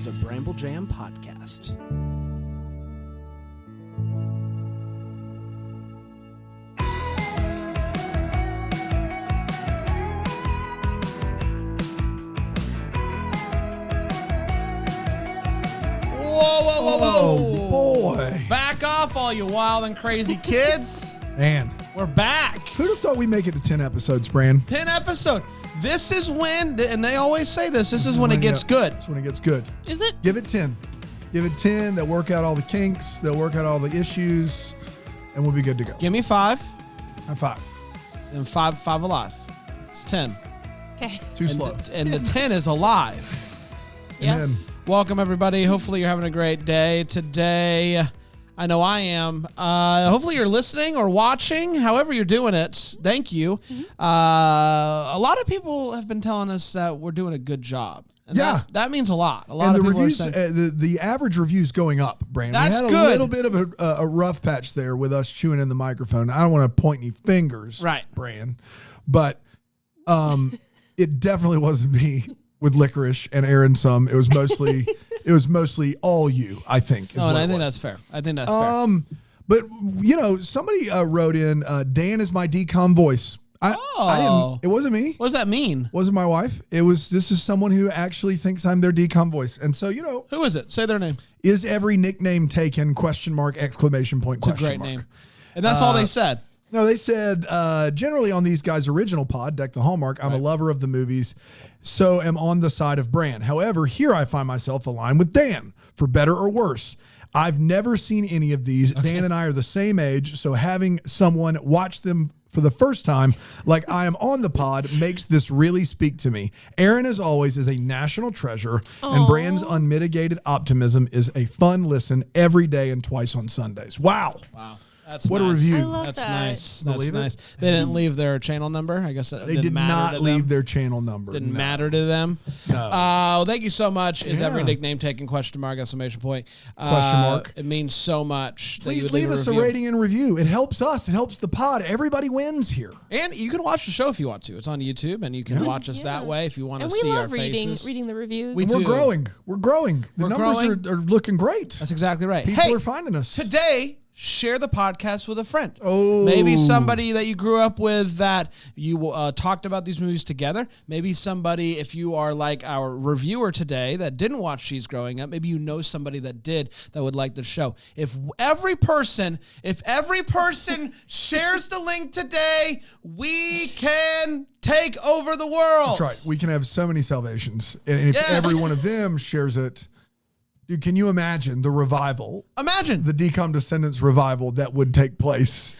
a Bramble Jam podcast. Whoa, boy. Back off, all you wild and crazy kids. Man. We're back. Who'd have thought we'd make it to 10 episodes, Bran? 10 episode. This is when, and they always say this is when it gets good. That's when it gets good. Is it? Give it 10. Give it 10. They'll work out all the kinks. They'll work out all the issues, and we'll be good to go. Give me 5. High five. And 5 alive. It's 10. Okay. Too slow. And the 10 is alive. Yeah. And then, Welcome, everybody. Hopefully you're having a great day today. I know I am. Hopefully you're listening or watching, however you're doing it. Thank you. Mm-hmm. A lot of people have been telling us that we're doing a good job. And Yeah. that means a lot. A lot and of the people reviews, are saying, the average reviews going up, Bran. That's we had good. a little bit of a rough patch there with us chewing in the microphone. I don't want to point any fingers, Right. Bran, but it definitely wasn't me with licorice and Erin some. It was mostly all you, I think. and I think that's fair. I think that's fair. But you know, somebody wrote in, Dan is my DCOM voice. I didn't. It wasn't me. What does that mean? Wasn't my wife. This is someone who actually thinks I'm their DCOM voice. And so, you know, Who is it? Say their name. is every nickname taken? Question mark, exclamation point, It's a question great mark. name. And that's all they said. No, they said, generally on these guys' original pod, Deck the Hallmark, I'm a lover of the movies, so am on the side of Bran. However, here I find myself aligned with Dan, for better or worse. I've never seen any of these. Okay. Dan and I are the same age, so having someone watch them for the first time, like I am on the pod, makes this really speak to me. Erin, as always, is a national treasure, and Bran's unmitigated optimism is a fun listen every day and twice on Sundays. Wow. That's What nice. a review. I love That's that. nice. That's Believe it? nice. They didn't leave their channel number. I guess it They didn't did matter not to leave them. their channel number. Didn't No. matter to them. No. Well, thank you so much. Is every Yeah. nickname taken? Question mark, exclamation point. Question mark. It means so much. that you Please would leave us a review. rating and review. It helps us. It helps the pod. Everybody wins here. And you can watch the show if you want to. It's on YouTube, and you can watch us that way if you want to see our faces. reading the reviews. We And we're do. growing. We're growing. The We're numbers growing. Are looking great. That's exactly right. People Hey, are finding us. today, share the podcast with a friend. Oh. Maybe somebody that you grew up with that you talked about these movies together. Maybe somebody, if you are like our reviewer today that didn't watch She's Growing Up, maybe you know somebody that did that would like the show. If every person shares the link today, we can take over the world. That's right. We can have so many salvations. And if Yes. every one of them shares it, dude, can you imagine the revival, Imagine. the DCOM Descendants revival that would take place?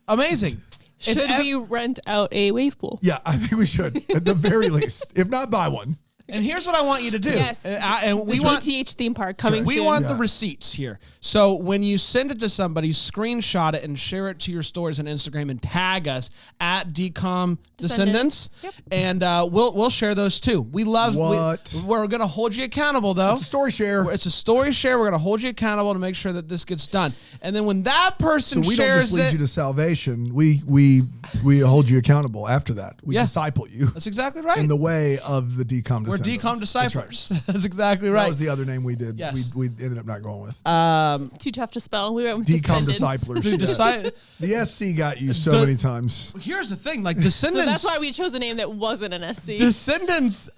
Amazing. Should we rent out a wave pool? Yeah, I think we should, at the very least, if not buy one. And here's what I want you to do. Yes. And we The want GTH theme park coming We soon. want Yeah. the receipts here. So when you send it to somebody, screenshot it and share it to your stories on Instagram and tag us at DCOM Descendants. Yep. And we'll share those too. We love What? We're going to hold you accountable though. It's a story share. It's a story share. We're going to hold you accountable to make sure that this gets done. And then when that person So we don't shares just lead it, you to salvation. We hold you accountable after that. We Yeah. disciple you that's exactly right. in the way of the DCOM We're Descendants. DCOM disciples. That's exactly That right. was the other name we did. Yes. We ended up not going with. Too tough to spell. We went with DCOM Descendants. disciplers. Dude, Yeah. The SC got you so The- many times. Here's the thing, like So Descendants. that's why we chose a name that wasn't an SC. Descendants.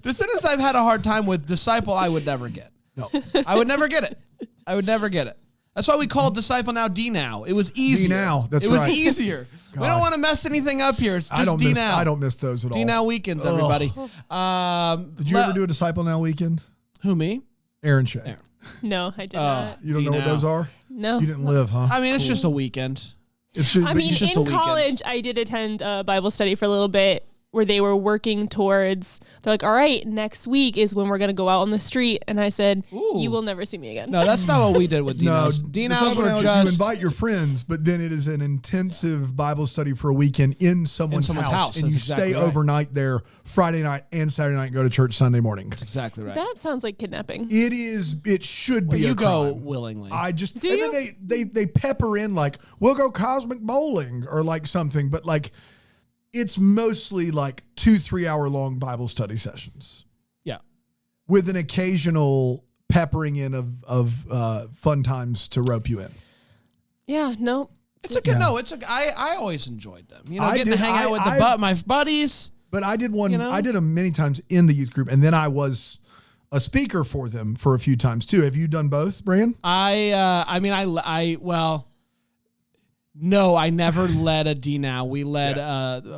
Descendants I've had a hard time with. Disciple I would never get. No. I would never get it. I would never get it. That's why we called Disciple now D now. It was easier. now, that's It was right. easier. We God. don't want to mess anything up here. It's I just don't D miss. now. I don't miss those at all. D now weekends, Ugh. everybody. Did you ever do a Disciple Now weekend? Who, me? Aaron Shea. Aaron. No, I did not. You don't know what D-Now. those are? No. You didn't live, huh? I mean, it's just a weekend. It's just, I but mean, you- just a in weekend. college, I did attend a Bible study for a little bit where they were working towards, they're like, all right, next week is when we're going to go out on the street. And I said, Ooh. you will never see me again. No, that's not what we did with D no, nows. D nows Disciple were Now is just you invite your friends, but then it is an intensive Bible study for a weekend in someone's house. And That's you exactly stay right. overnight there Friday night and Saturday night and go to church Sunday morning. exactly right. That sounds like kidnapping. It is. It should Well, be you a go crime. willingly. I just Do and you? then they pepper in like we'll go cosmic bowling or like something, but like it's mostly like 2-3 hour long Bible study sessions. yeah. with an occasional peppering in of fun times to rope you in. Yeah, no. It's a good I always enjoyed them. You know, getting to hang out with my buddies. But I did one. You know? I did them many times in the youth group, and then I was a speaker for them for a few times too. Have you done both, Bran? No, I never led a D-Now. We led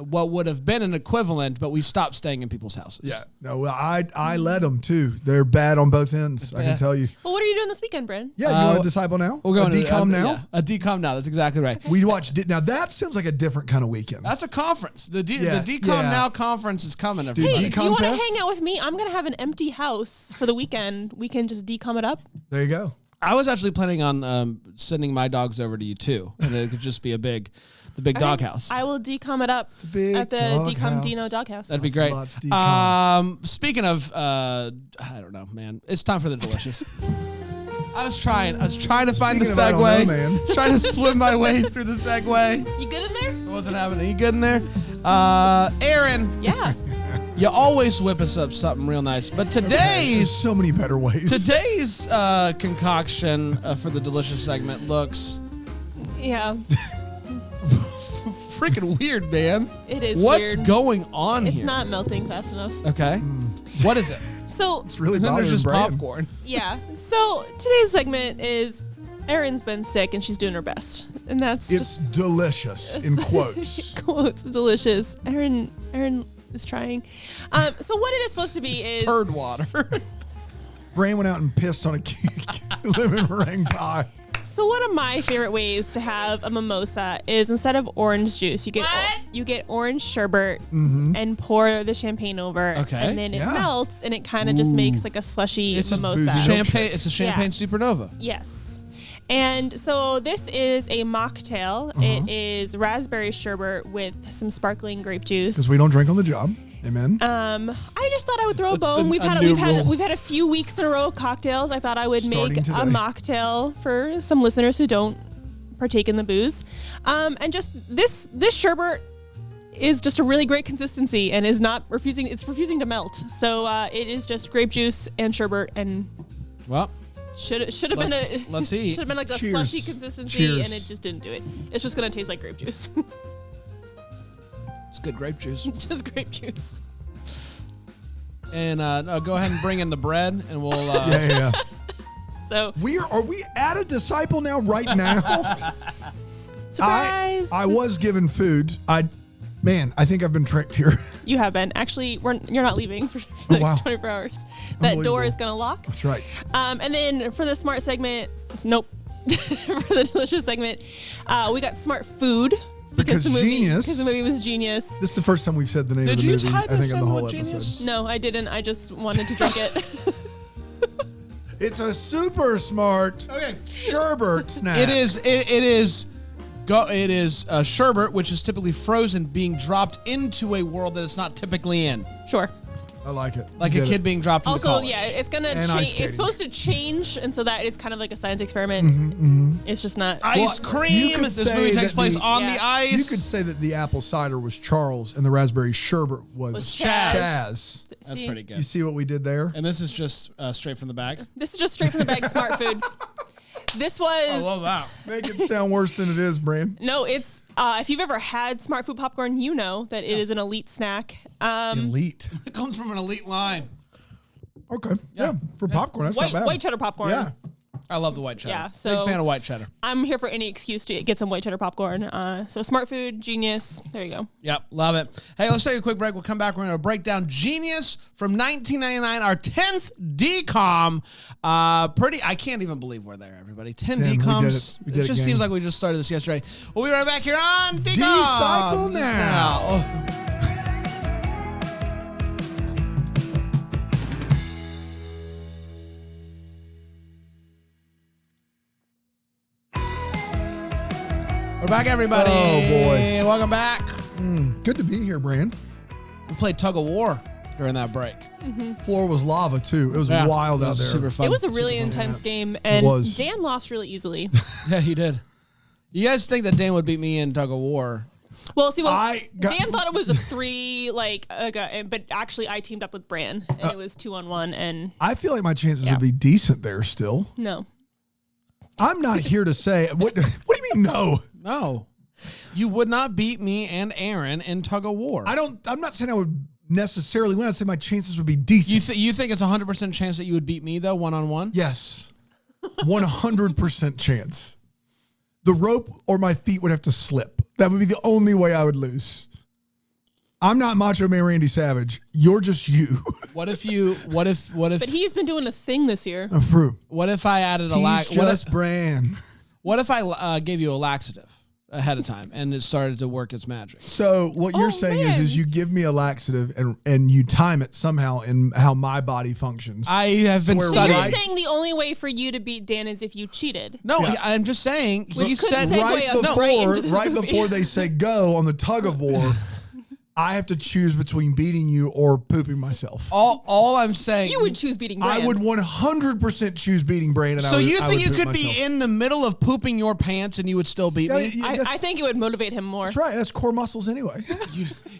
what would have been an equivalent, but we stopped staying in people's houses. Yeah. No, well, I led them too. They're bad on both ends, I can tell you. Well, what are you doing this weekend, Bran? Yeah, you want a Disciple Now? We're going a DCOM Now? Yeah, a DCOM Now. That's exactly right. We watched it. Now, that sounds like a different kind of weekend. That's a conference. The DCOM Now conference is coming. Everybody. Hey, if you want to Fest? hang out with me, I'm going to have an empty house for the weekend. We can just decom it up. There you go. I was actually planning on sending my dogs over to you too, and it could just be the big doghouse. I will decom it up at the DCOM Dino Doghouse. That'd be great. Speaking of, I don't know, man. It's time for the delicious. I was trying to find the segue. I was trying to swim my way through the segue. You good in there? It wasn't happening. You good in there? Erin. Yeah. You always whip us up something real nice, but There's so many better ways. Today's concoction for the delicious segment looks Yeah. freaking weird, man. It is What's weird. going on here? It's not melting fast enough. Okay. What is it? So It's really And then there's bothering just Bran. popcorn. yeah. So today's segment is Erin's been sick and she's doing her best. And that's It's delicious, in quotes. just quotes delicious. Erin is trying. So what it is supposed to be is Turd water. Bran went out and pissed on a lemon meringue pie. so one of my favorite ways to have a mimosa is instead of orange juice, you get orange sherbet and pour the champagne over. Okay. And then it melts and it kind of just makes like a slushy It's just mimosa. boozy champagne. It's a champagne supernova. Yes. And so this is a mocktail. It is raspberry sherbet with some sparkling grape juice. Because we don't drink on the job. Amen. I just thought I would throw a That's bone. a We've new rule. had a few weeks in a row of cocktails. I thought I would Starting make today. a mocktail for some listeners who don't partake in the booze. And just this sherbet is just a really great consistency and is not refusing. It's refusing to melt. So it is just grape juice and sherbet and Well, should have been let's eat. should have been like a Cheers. slushy consistency Cheers. and it just didn't do it. It's just gonna taste like grape juice. It's good grape juice. It's just grape juice. And go ahead and bring in the bread, and we'll. Yeah. So Are we at a Disciple Now right now? surprise! I was given food. I think I've been tricked here. You have been. Actually, you're not leaving for the next wow. 24 hours. That door Unbelievable. is going to lock. That's right. And then for the smart segment, nope. For the delicious segment, we got smart food. Because the movie, Genius. Because the movie was Genius. This is the first time we've said the name Did of the you movie. tie I this think in in the whole with episode. Genius? No, I didn't. I just wanted to drink it. It's a super smart sherbet snack. It is sherbet, which is typically frozen, being dropped into a world that it's not typically in, Sure. I like it. like You a did kid it. being dropped into Also, college. yeah, it's gonna And ice change. skating. It's supposed to change, and so that is kind of like a science experiment. It's just not. Ice Well, you cream. could This say movie takes that place the- on Yeah. the ice. You could say that the apple cider was Charles and the raspberry sherbet was Chaz. Chaz. That's See? pretty You good. see what we did there? And this is just straight from the bag. This is just straight from the bag. Smart food. This was. I love that. Make it sound worse than it is, Bran. No, it's if you've ever had smart food popcorn, you know that it is an elite snack. Elite. It comes from an elite line. Okay. Yeah. For popcorn, that's not bad. White cheddar popcorn. Yeah. I love the white cheddar. Yeah, so- big fan of white cheddar. I'm here for any excuse to get some white cheddar popcorn. So smart food, Genius. There you go. Yep, love it. Hey, let's take a quick break. We'll come back. We're going to break down Genius from 1999, our 10th DCOM. I can't even believe we're there, everybody. 10 Tim, we did DCOMs. it. We did it, just gang. seems like we just started this yesterday. We'll be right back here on DCOM. Disciple Now. We're back, everybody. Oh, boy. Welcome back. Good to be here, Bran. We played tug of war during that break. Floor was lava, too. It was Yeah, wild it out was there. super fun. It was a really intense game, and was. Dan lost really easily. Yeah, he did. You guys think that Dan would beat me in tug of war? Well, see, Dan thought it was a 3, but actually I teamed up with Bran, and it was 2-on-1, and I feel like my chances would be decent there still. No. I'm not here to say what do you mean no? No. You would not beat me and Erin in tug of war. I'm not saying I would necessarily win. I'd say my chances would be decent. You think it's 100% chance that you would beat me though, 1-on-1? Yes. 100% chance. The rope or my feet would have to slip. That would be the only way I would lose. I'm not Macho Man Randy Savage. You're just you. What if? But he's been doing a thing this year. What if I added a Bran. What if I gave you a laxative ahead of time and it started to work its magic? So what you're saying is you give me a laxative and you time it somehow in how my body functions. I have been studying. So you're saying the only way for you to beat Dan is if you cheated? No, I'm just saying. Which He could said segue right before they say go on the tug of war. I have to choose between beating you or pooping myself. All I'm saying, you would choose beating Bran. I would 100% choose beating Bran. So you think you could be in the middle of pooping your pants and you would still beat me? I think it would motivate him more. That's right. That's core muscles anyway.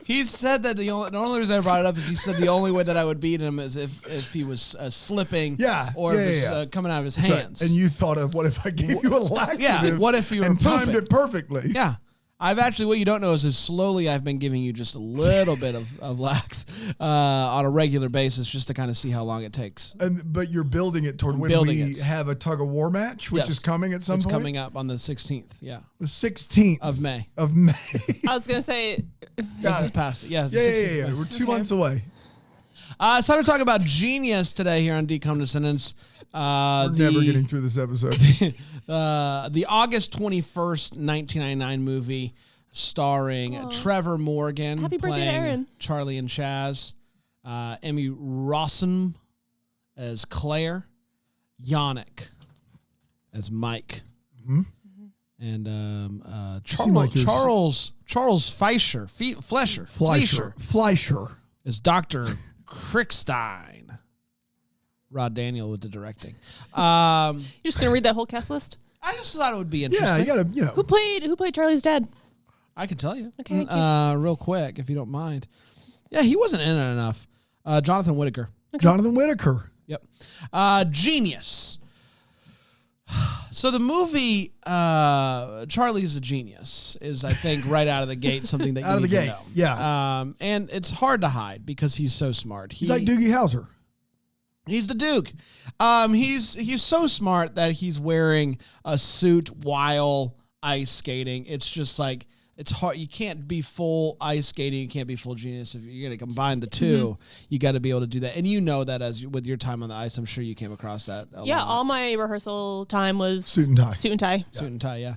He said that the only reason I brought it up is he said the only way that I would beat him is if he was slipping, or if it was coming out of his hands. Right. And you thought of what if I gave you a laxative? Yeah. What if you were and timed it perfectly? Yeah. What you don't know is slowly I've been giving you just a little bit of lax on a regular basis just to kind of see how long it takes. But you're building it toward when we have a tug of war match, which is coming at some point? It's coming up on the 16th, yeah. The 16th. Of May. I was going to say. This is past it. Yeah. Yeah. We're 2 months away. It's time to talk about Genius today here on DCOM Descendants. We're never getting through this episode. The August 21st, 1999 movie starring Trevor Morgan playing Erin. Charlie and Chaz, Emmy Rossum as Claire, Yannick as Mike, and Charles Fleischer as Dr. Crickstein. Rod Daniel with the directing. You're just gonna read that whole cast list? I just thought it would be interesting. Yeah, you gotta, Who played Charlie's dad? I can tell you. Okay. Real quick, if you don't mind. Yeah, he wasn't in it enough. Jonathan Whittaker. Okay. Jonathan Whittaker. Yep. Genius. So the movie Charlie's a Genius is, I think, right out of the gate something that you need to know. Yeah. And it's hard to hide because he's so smart. He's like Doogie Howser. He's the Duke. He's so smart that he's wearing a suit while ice skating. It's just like, it's hard. You can't be full ice skating. You can't be full Genius. If you're going to combine the two, you got to be able to do that. And you know that with your time on the ice, I'm sure you came across that. Yeah, all my rehearsal time was suit and tie. Suit and tie, yeah.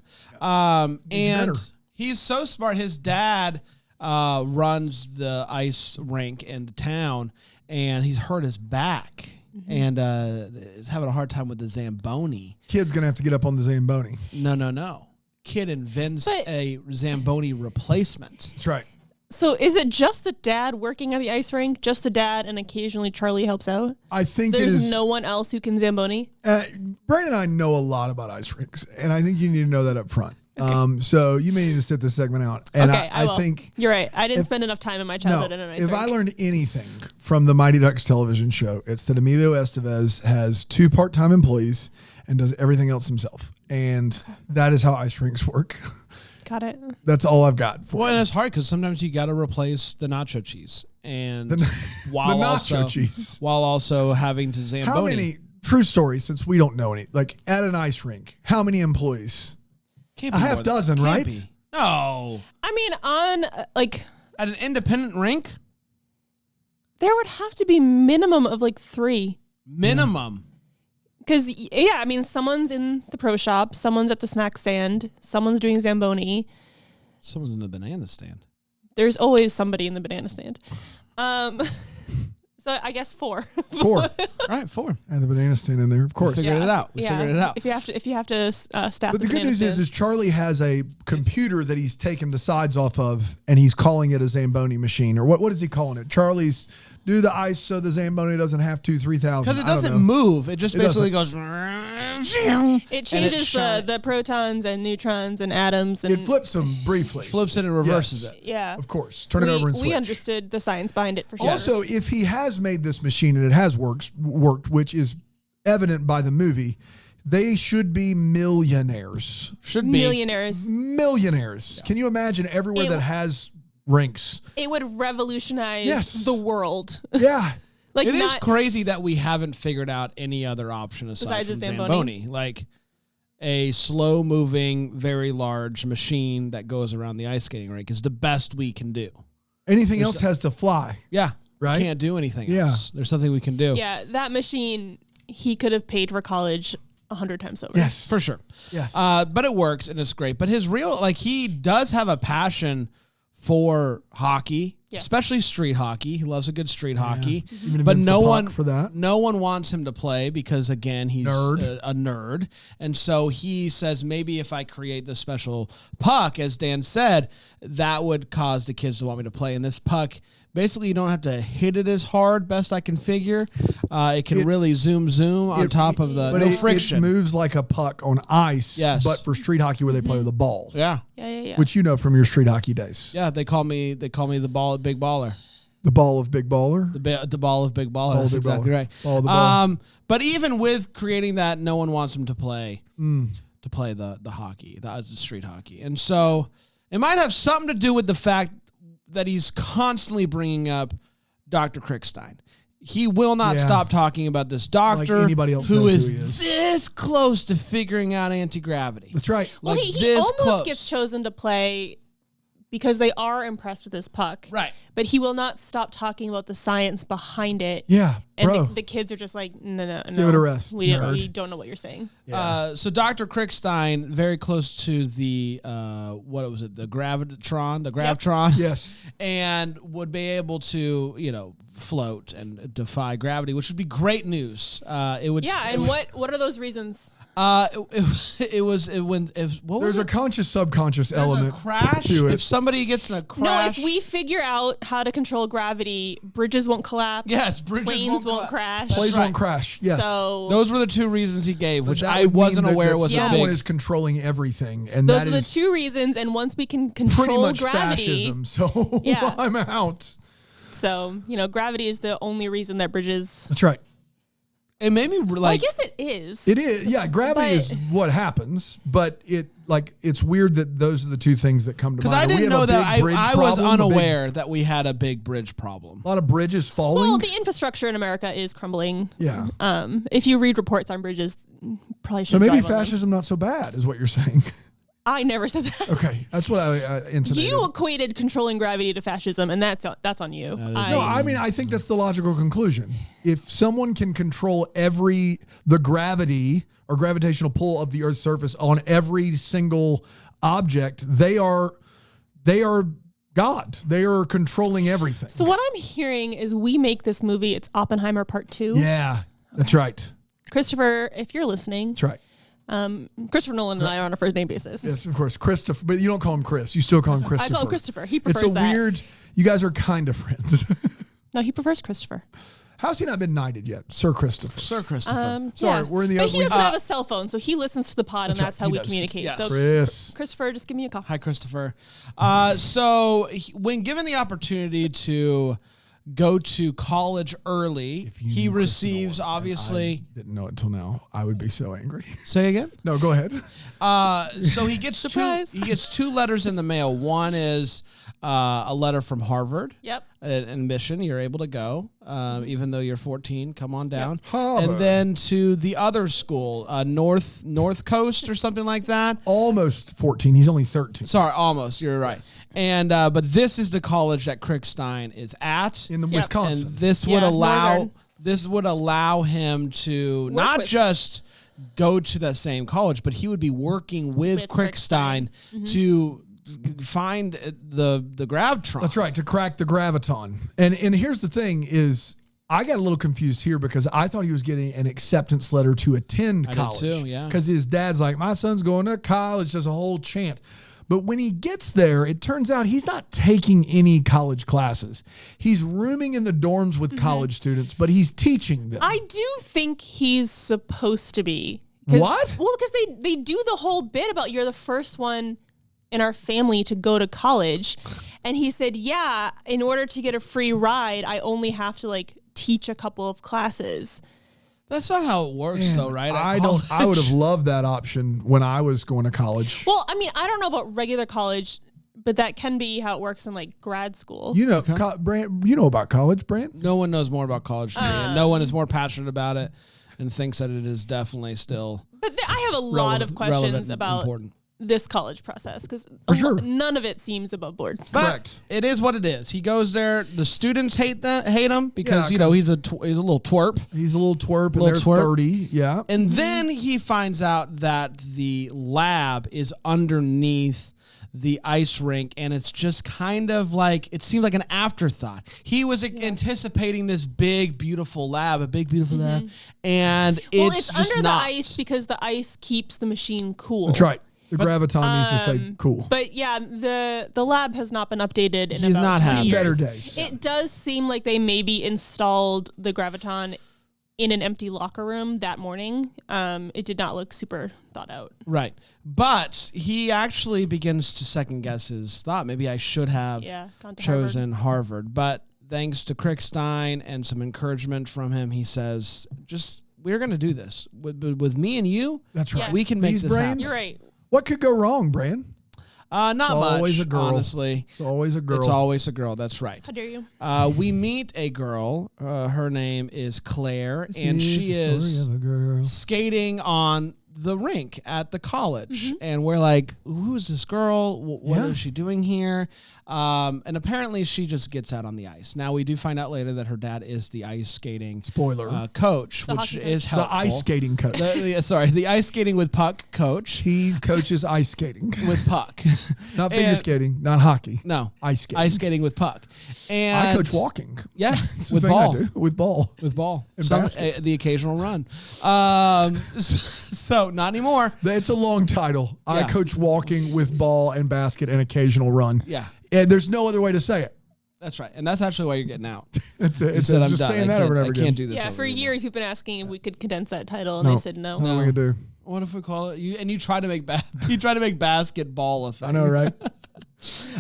And he's so smart. His dad runs the ice rink in the town, and he's hurt his back. And is having a hard time with the Zamboni. Kid's going to have to get up on the Zamboni. No. Kid invents a Zamboni replacement. That's right. So is it just the dad working at the ice rink? Just the dad, and occasionally Charlie helps out? I think there's no one else who can Zamboni? Brandon and I know a lot about ice rinks, and I think you need to know that up front. Okay. So you may need to sit this segment out. And okay, I think you're right. I didn't spend enough time in my childhood in an ice rink. If I learned anything from the Mighty Ducks television show, it's that Emilio Estevez has 2 part-time employees and does everything else himself. And that is how ice rinks work. Got it. That's all I've got for and it's hard because sometimes you got to replace the nacho cheese. And while also having to Zamboni. How many, true story, since we don't know any, like at an ice rink, how many employees? Can't be a half dozen, right? Be. No. I mean, on at an independent rink, there would have to be minimum of 3. Minimum. Because I mean, someone's in the pro shop, someone's at the snack stand, someone's doing Zamboni, someone's in the banana stand. There's always somebody in the banana stand. So I guess 4. 4. All right, 4. And the banana stand in there, of course. We figured it out. Figured it out. If you have to staff. But the good news is Charlie has a computer that he's taken the sides off of, and he's calling it a Zamboni machine, or what is he calling it? Charlie's do the ice so the Zamboni doesn't have 3,000. Because it doesn't move. It just basically goes. It changes the protons and neutrons and atoms. And it flips them briefly. Flips it and reverses it. Yeah. Of course. Turn it over and switch. We understood the science behind it for sure. Also, if he has made this machine and it has worked, which is evident by the movie, they should be millionaires. Millionaires. Yeah. Can you imagine everywhere that has rinks? It would revolutionize the world. Yeah. Like it is crazy that we haven't figured out any other option aside from Zamboni. Like a slow-moving, very large machine that goes around the ice skating rink is the best we can do. Anything else has to fly. Yeah. Right? We can't do anything else. There's something we can do. Yeah, that machine, he could have paid for college 100 times over. Yes. For sure. Yes. But it works and it's great. But his he does have a passion for hockey, especially street hockey. He loves a good street hockey. But no one wants him to play because, again, he's a nerd. And so he says, maybe if I create this special puck, as Dan said, that would cause the kids to want me to play. And this puck, basically, you don't have to hit it as hard, best I can figure. It can really zoom on top of the no friction. It moves like a puck on ice, yes. But for street hockey where they play with a ball. Yeah. Which you know from your street hockey days. Yeah, they call me the big baller. The ball of big baller? The ball of big baller. That's exactly right. Ball of the ball. But even with creating that, no one wants him to play the hockey, the street hockey. And so it might have something to do with the fact that he's constantly bringing up Dr. Krickstein. He will not stop talking about this doctor like anybody else who knows is this close to figuring out anti-gravity. That's right. Well, like he almost gets chosen to play because they are impressed with this puck. Right. But he will not stop talking about the science behind it. Yeah, and the kids are just like, no. Give it a rest. We don't know what you're saying. Yeah. So Dr. Krickstein, very close to the, the Gravitron. Yep. Yes. And would be able to, float and defy gravity, which would be great news. It would. Yeah, and what are those reasons? There's a conscious subconscious element. A crash. To it. If somebody gets in a crash. No, if we figure out how to control gravity, bridges won't collapse. Yes, planes won't crash. Planes won't crash. Yes. So those were the two reasons he gave, which I wasn't aware was someone is controlling everything, and those are the two reasons. And once we can control pretty much gravity, fascism. So I'm out. So gravity is the only reason that bridges. That's right. It made me I guess it is. It is. Yeah, gravity is what happens, but it's weird that those are the two things that come to mind. Because I didn't know that. I was unaware that we had a big bridge problem. A lot of bridges falling. Well, the infrastructure in America is crumbling. Yeah. If you read reports on bridges, probably should. So maybe fascism not so bad, is what you're saying. I never said that. Okay, that's what I intimated. You equated controlling gravity to fascism, and that's on you. I think that's the logical conclusion. If someone can control the gravity or gravitational pull of the Earth's surface on every single object, they are God. They are controlling everything. So what I'm hearing is we make this movie. It's Oppenheimer Part 2. Yeah, that's right. Christopher, if you're listening, that's right. Christopher Nolan and I are on a first name basis. Yes, of course. Christopher, but you don't call him Chris. You still call him Christopher. I call him Christopher. He prefers that. It's a weird, you guys are kind of friends. No, he prefers Christopher. How's he not been knighted yet? Sir Christopher. Sorry, we're in the... But he doesn't have a cell phone, so he listens to the pod, and that's how we communicate. Yes. So Chris. Christopher, just give me a call. Hi, Christopher. When given the opportunity to go to college early, he receives, obviously... I didn't know it until now. I would be so angry. Say again? No, go ahead. So he gets two letters in the mail. One is a letter from Harvard. Yep. An admission. You're able to go, even though you're 14. Come on down. Yep. Harvard. And then to the other school, North Coast or something like that. Almost 14. He's only 13. Sorry, almost. You're right. Yes. And but this is the college that Krickstein is at in the Wisconsin. And this would allow him to not just go to that same college, but he would be working with Krickstein to find the gravitron. That's right, to crack the graviton. And here's the thing is, I got a little confused here because I thought he was getting an acceptance letter to attend college. I did too, yeah. Because his dad's like, my son's going to college. There's a whole chant. But when he gets there, it turns out he's not taking any college classes. He's rooming in the dorms with college students, but he's teaching them. I do think he's supposed to be. What? Well, because they do the whole bit about you're the first one in our family to go to college. And he said, yeah, in order to get a free ride, I only have to like teach a couple of classes. That's not how it works, though, right? I would have loved that option when I was going to college. Well, I mean, I don't know about regular college, but that can be how it works in like grad school. You know, Brant, you know about college, Brant? No one knows more about college than me, and no one is more passionate about it and thinks that it is definitely still But I have a lot of questions about important. this college process because none of it seems above board. But Correct. it is what it is. He goes there. The students hate him because he's a little twerp. He's a little twerp, and Little they're twerp. 30. Yeah. And then he finds out that the lab is underneath the ice rink, and it's just kind of like, it seemed like an afterthought. He was anticipating this big, beautiful lab, and it's just under not. the ice because the ice keeps the machine cool. That's right. The graviton needs to stay cool. But yeah, the lab has not been updated in He's about not 2 happy. years. Better days. It does seem like they maybe installed the graviton in an empty locker room that morning. It did not look super thought out. Right. But he actually begins to second guess his thought. Maybe I should have gone to chosen Harvard. But thanks to Crickstein and some encouragement from him, he says, we're going to do this. With me and you, That's right. we can make These this brains? happen. You're right. What could go wrong, Bran? Not much, always a girl. honestly. It's always a girl. It's always a girl. That's right. How dare you? We meet a girl. Her name is Claire, and This she the is story of a girl. skating on the rink at the college. And we're like, who's this girl? What is she doing here? And apparently she just gets out on the ice. Now, we do find out later that her dad is the ice skating Spoiler. coach, The which hockey coach. is helpful. The ice skating coach. The ice skating with puck coach. He coaches ice skating. With puck. Not figure And- skating, not hockey. No. Ice skating. Ice skating with puck. And I coach walking. Yeah, It's the with thing ball. I do. With ball. With ball. And basket. The occasional run. So not anymore. It's a long title. I Yeah. coach walking with ball and basket and occasional run. Yeah. And there's no other way to say it. That's right. And that's actually why you're getting out. It's You just said, I'm done. saying that over and over I again. can't do this. Yeah, over for anymore. years you've been asking if we could condense that title, and I said no. What are we gonna do? What if we call it? You try to make you try to make basketball a thing. I know, right?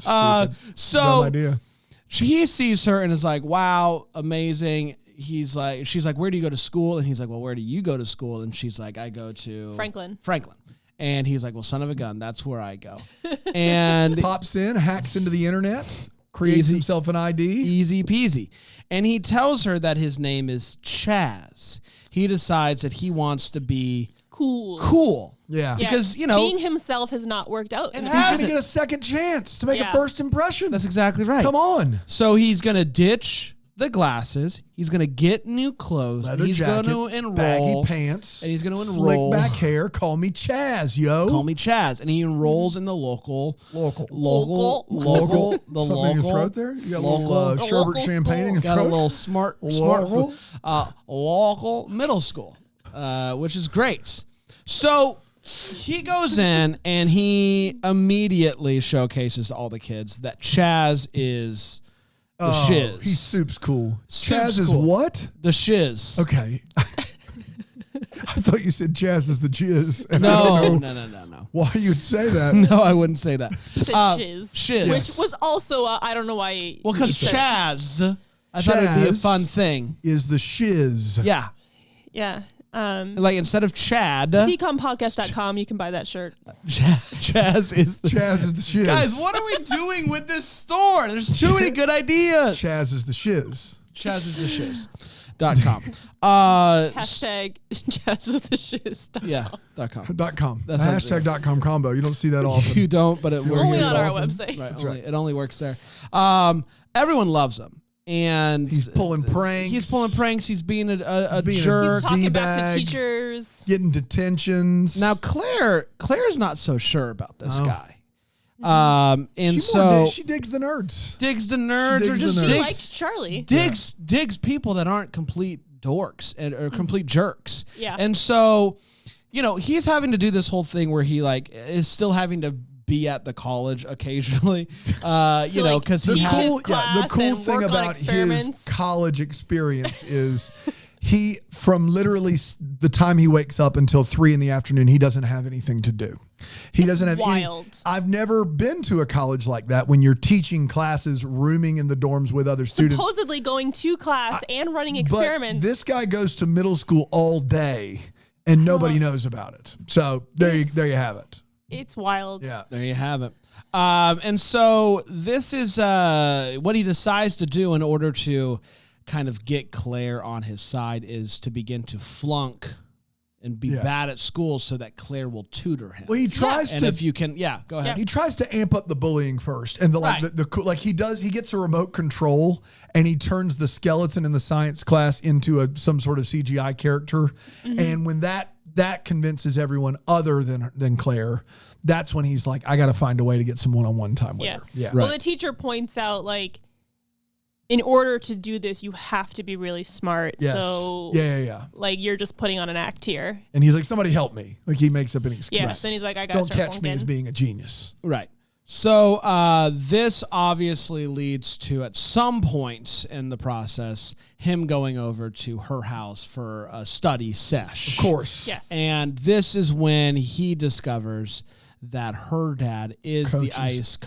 Dumb So idea. he sees her and is like, "Wow, amazing." She's like, "Where do you go to school?" And he's like, "Well, where do you go to school?" And she's like, "I go to Franklin." And he's like, "Well, son of a gun, that's where I go." And Pops in, hacks into the internet, creates Easy. himself an ID. easy peasy. And he tells her that his name is Chaz. He decides that he wants to be cool. Yeah. Yeah, Because, being himself has not worked out. It He's has- going to get a second chance to make a Yeah. first impression. That's exactly right. Come on. So he's going to ditch the glasses. He's going to get new clothes. Leather he's jacket, going to enroll. baggy pants, And he's going to slick enroll. back hair. Call me Chaz, yo. Call me Chaz. And he enrolls in the local. Local. The Something in your local. throat there? You got a local- little sherbet local champagne in your Got throat? a little smart Local? local middle school, which is great. So he goes in and he immediately showcases to all the kids that Chaz is the shiz. He's soup's cool. Soup's Chaz is cool. what? The shiz. Okay. I thought you said Chaz is the jizz. And I don't know No. why you'd say that. No, I wouldn't say that. He said shiz. Shiz. Which was also, I don't know why. Well, because he said- Chaz, I thought it'd be a Chaz. fun thing. Is the shiz. Yeah. Yeah. Like instead of Chad, DCOMPodcast.com, you can buy that shirt. Chaz is the Chaz is the shiz. Guys, what are we doing with this store? There's too many good ideas. Chaz is the shiz. ChazIsTheShiz.com. Hashtag JazzIsTheShiz. Yeah, .com. .com. That The sounds hashtag.com combo. You don't see that often. You don't, but it works. Only on our often. website. Right, it only works there. Everyone loves him. And He's pulling pranks. He's being a being a jerk. He's talking back to D-bag. teachers. Getting detentions. Now Claire's not so sure about this No. guy. And she digs the nerds. digs the nerds She or digs just the nerds. She digs, liked Charlie. digs people that aren't complete dorks or complete jerks. Yeah. And so, he's having to do this whole thing where he is still having to be at the college occasionally, you know, because he has the cool thing about his college experience is he, from literally the time he wakes up until 3 PM, he doesn't have anything to do. He doesn't have wild. I've never been to a college like that when you're teaching classes, rooming in the dorms with other students. Supposedly going to class and running experiments. But this guy goes to middle school all day and nobody knows about it. So there you have it. It's wild. Yeah. There you have it. And so this is what he decides to do in order to kind of get Claire on his side is to begin to flunk and be bad at school so that Claire will tutor him. Well, he tries to. And if you can, go ahead. He tries to amp up the bullying first, and he gets a remote control, and he turns the skeleton in the science class into some sort of CGI character, and when that convinces everyone other than Claire, that's when he's like, I got to find a way to get some one-on-one time with her. Yeah. Well, the teacher points out, like, in order to do this, you have to be really smart. Yes. So, like, you're just putting on an act here. And he's like, somebody help me. Like, he makes up an excuse. Yes, and he's like, I got to Don't start catch me as being a genius. Right. So this obviously leads to, at some point in the process, him going over to her house for a study sesh. Of course. Yes. And this is when he discovers that her dad is the ice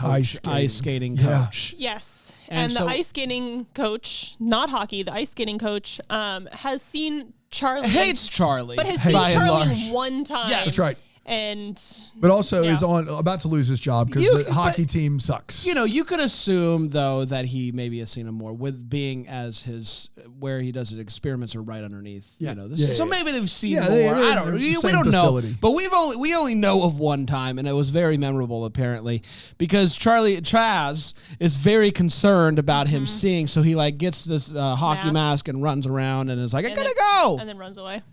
skating coach. Yes. And the ice skating coach, not hockey, the ice skating coach has seen Charlie. Hates Charlie. But has seen Charlie one time. Yes. That's right. But also is about to lose his job because the hockey team sucks. You know, you could assume though that he maybe has seen him more with being as where he does his experiments are right underneath. Yeah. You know, so maybe they've seen more. They're I don't know. We don't facility. know. But we only know of one time, and it was very memorable apparently because Chaz is very concerned about him seeing, so he like gets this hockey mask and runs around and is like, I gotta go, and then runs away.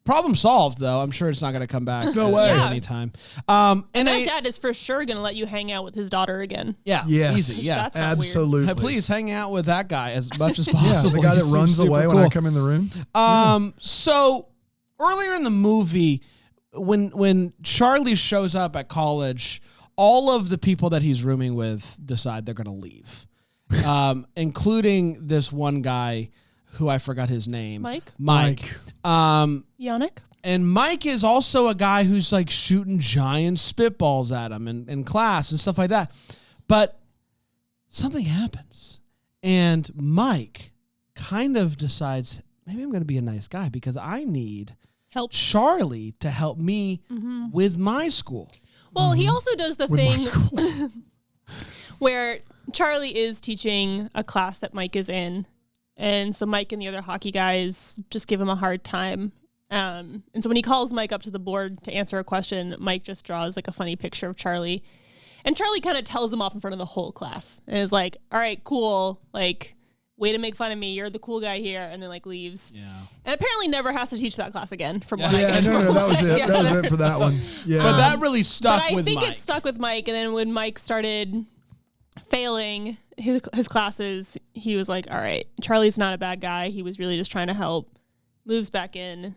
Problem solved, though. I'm sure it's not going to come back. No way. Anytime. And that dad is for sure going to let you hang out with his daughter again. Yeah. Yes. Easy. Yeah. That's not absolutely. Hey, please hang out with that guy as much as possible. The guy that runs away when I come in the room. So earlier in the movie, when Charlie shows up at college, all of the people that he's rooming with decide they're going to leave, including this one guy who I forgot his name. Mike. Yannick. And Mike is also a guy who's like shooting giant spitballs at him in class and stuff like that. But something happens. And Mike kind of decides, maybe I'm going to be a nice guy because I need help Charlie to help me with my school. Well, he also does the thing where Charlie is teaching a class that Mike is in. And so Mike and the other hockey guys just give him a hard time. And so when he calls Mike up to the board to answer a question, Mike just draws like a funny picture of Charlie. And Charlie kind of tells him off in front of the whole class. And is like, all right, cool. Like, way to make fun of me. You're the cool guy here. And then like leaves. Yeah. And apparently never has to teach that class again from what I get. No, that was it. That was it for that one. Yeah. But that really stuck with Mike. I think it stuck with Mike. And then when Mike started failing his classes, he was like, all right, Charlie's not a bad guy. He was really just trying to help. Moves back in,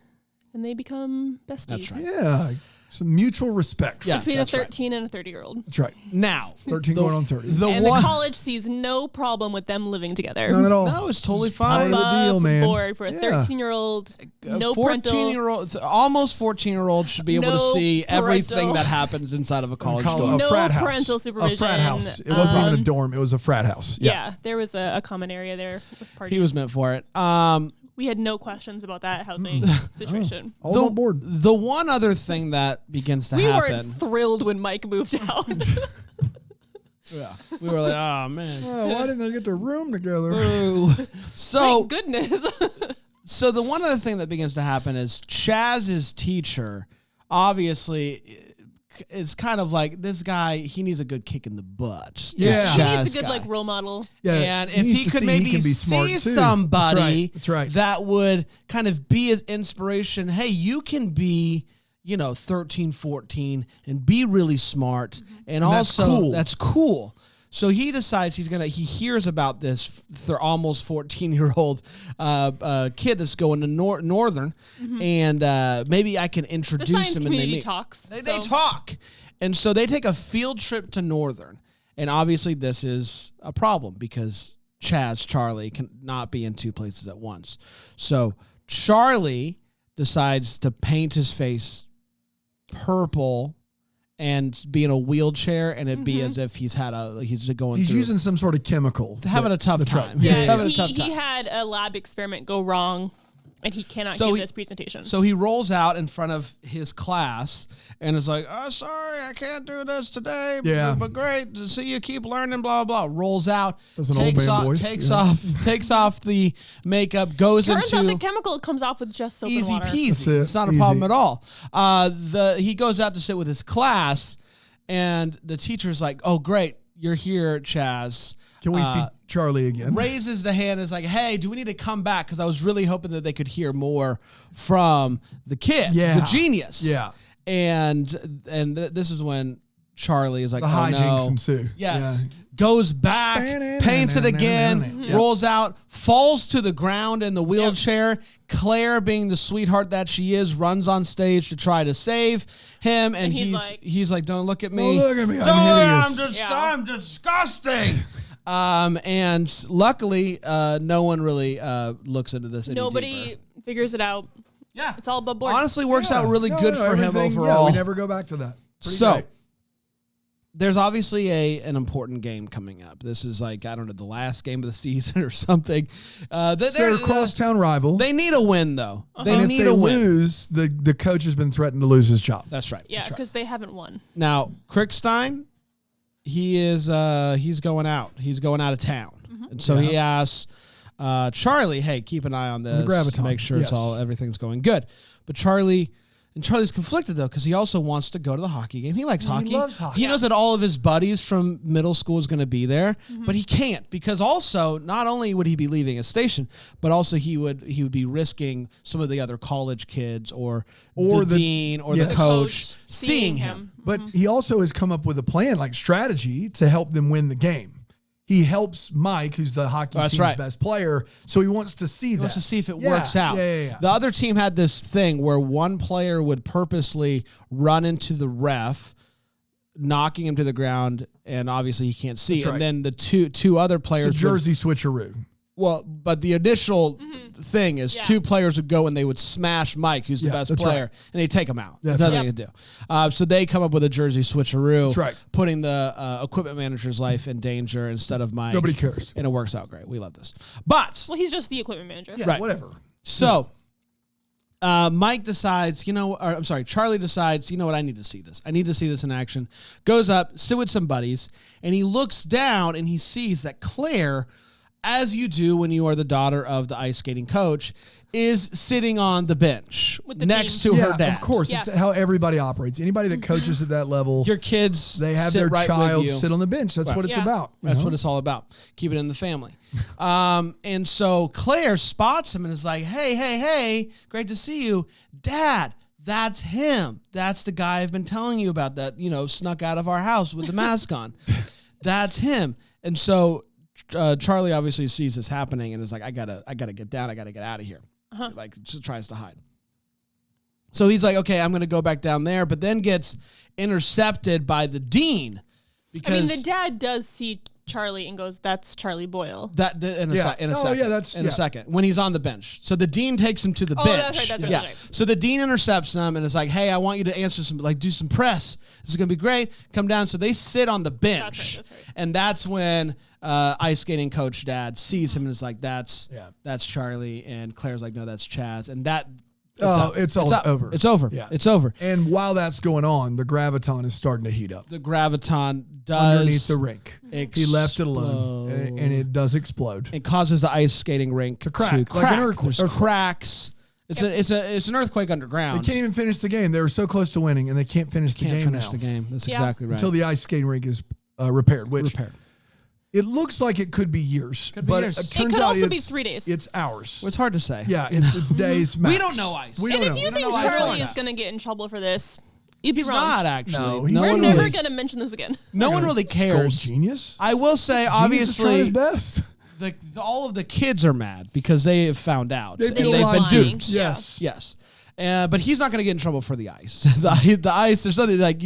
and they become besties. That's right. Yeah. Some mutual respect. Yeah, between a 13 and a 30-year-old. That's right. Now, 13 going on 30. The college sees no problem with them living together. Not at all. No, it's totally fine. Part of the deal, man. Board for a 13-year-old, no 14-year-old, almost 14-year-old should be able to see everything that happens inside of a college dorm. No frat house. parental supervision. A frat house. It wasn't even a dorm. It was a frat house. Yeah, there was a common area there with parties. He was meant for it. We had no questions about that housing situation. All on board. The one other thing that begins to happen. We weren't thrilled when Mike moved out. Yeah, we were like, oh man, why didn't they get their room together? Thank goodness. So the one other thing that begins to happen is Chaz's teacher, obviously, is kind of like, this guy, he needs a good kick in the butt. Yeah. He needs a good like role model. Yeah. And if he could maybe see somebody that would kind of be his inspiration, hey, you can be, 13, 14 and be really smart. And also that's cool. So he decides he hears about this almost 14-year-old kid that's going to Northern, and maybe I can introduce him. The science community and talks. They talk. And so they take a field trip to Northern. And obviously this is a problem because Charlie cannot be in two places at once. So Charlie decides to paint his face purple and be in a wheelchair, and it'd be as if he's using some sort of chemical. He's having a tough time. Yeah, He's having a tough time. He had a lab experiment go wrong, and he cannot give this presentation. So he rolls out in front of his class and is like, "Oh, sorry, I can't do this today. Yeah. But great to see you keep learning, blah, blah, blah." Rolls out, Does an old man voice. takes off the makeup, goes Turns into... out the chemical comes off with just soap and Easy water. peasy. It's not a problem at all. He goes out to sit with his class, and the teacher's like, "Oh, great, you're here, Chaz. Can we see Charlie again?" Raises the hand and is like, "Hey, do we need to come back? Because I was really hoping that they could hear more from the kid, the genius." Yeah. And this is when Charlie is like, The "Oh, hijinks no." ensue. Yes. Goes back, paints it again, rolls out, falls to the ground in the wheelchair. Claire, being the sweetheart that she is, runs on stage to try to save him, and he's like, "Don't look at me. Don't look at me. I'm Don't, hideous." I'm disgusting." And luckily, no one really looks into this. Nobody figures it out. Yeah, it's all above board. Honestly, works out really good for him overall. Yeah, we never go back to that. Great. There's obviously an important game coming up. This is like, I don't know, the last game of the season or something. They're a crosstown rival. They need a win, though. They and need if they a win. lose, the coach has been threatened to lose his job. That's right. Yeah, because they haven't won. Now, Crickstein, he's going out. He's going out of town. And so he asks Charlie, "Hey, keep an eye on this. The Graviton. Make sure everything's going good." But Charlie's conflicted, though, because he also wants to go to the hockey game. He likes hockey. He loves hockey. He knows that all of his buddies from middle school is going to be there, but he can't, because also not only would he be leaving his station, but also he would be risking some of the other college kids or the dean or the coach seeing him. But he also has come up with a plan, like strategy, to help them win the game. He helps Mike, who's the hockey team's best player, so he wants to see that. He wants to see if it works out. Yeah. The other team had this thing where one player would purposely run into the ref, knocking him to the ground, and obviously he can't see. And then the two other players... It's a jersey switcheroo. Well, but the initial thing is two players would go and they would smash Mike, who's the best player, and they take him out. There's nothing they can do. So they come up with a jersey switcheroo, putting the equipment manager's life in danger instead of Mike. Nobody cares. And it works out great. We love this. But... Well, he's just the equipment manager. Yeah, whatever. So... Mike decides, Charlie decides, you know what, I need to see this. I need to see this in action. Goes up, sit with some buddies, and he looks down and he sees that Claire, as you do when you are the daughter of the ice skating coach, is sitting on the bench next to her dad. Of course. It's how everybody operates. Anybody that coaches at that level, your kids, they have their child sit on the bench. That's what it's about. That's what it's all about. Keep it in the family. And so Claire spots him and is like, hey, great to see you. Dad, that's him. That's the guy I've been telling you about that, snuck out of our house with the mask on. That's him. And so Charlie obviously sees this happening and is like, I gotta get down. I gotta get out of here. Like, just tries to hide. So he's like, okay, I'm going to go back down there, but then gets intercepted by the dean. Because the dad does see Charlie and goes, "That's Charlie Boyle." In a second, when he's on the bench. So the dean takes him to the bench. That's right. So the dean intercepts him and is like, "Hey, I want you to answer do some press. This is going to be great. Come down." So they sit on the bench. That's right. And that's when ice skating coach dad sees him and is like, that's Charlie. And Claire's like, "No, that's Chaz." And that... It's over. It's over. Yeah. It's over. And while that's going on, the Graviton is starting to heat up. The Graviton does underneath the rink. He left it alone, and it does explode. It causes the ice skating rink to crack. Like an earthquake. There's cracks. It's an earthquake underground. They can't even finish the game. They were so close to winning, and they can't finish the game now. That's exactly right. Until the ice skating rink is repaired. It looks like it could be years, it turns out also be 3 days. It's hours. Well, it's hard to say. Yeah, it's days max. We don't know ice. We don't know. If you think Charlie is going to get in trouble for this, you'd be wrong. Not actually. No, we're never going to mention this again. No one really cares. Genius. I will say, obviously, his best. All of the kids are mad because they have found out. They've been duped. Yes. But he's not going to get in trouble for the ice. the ice. There's something like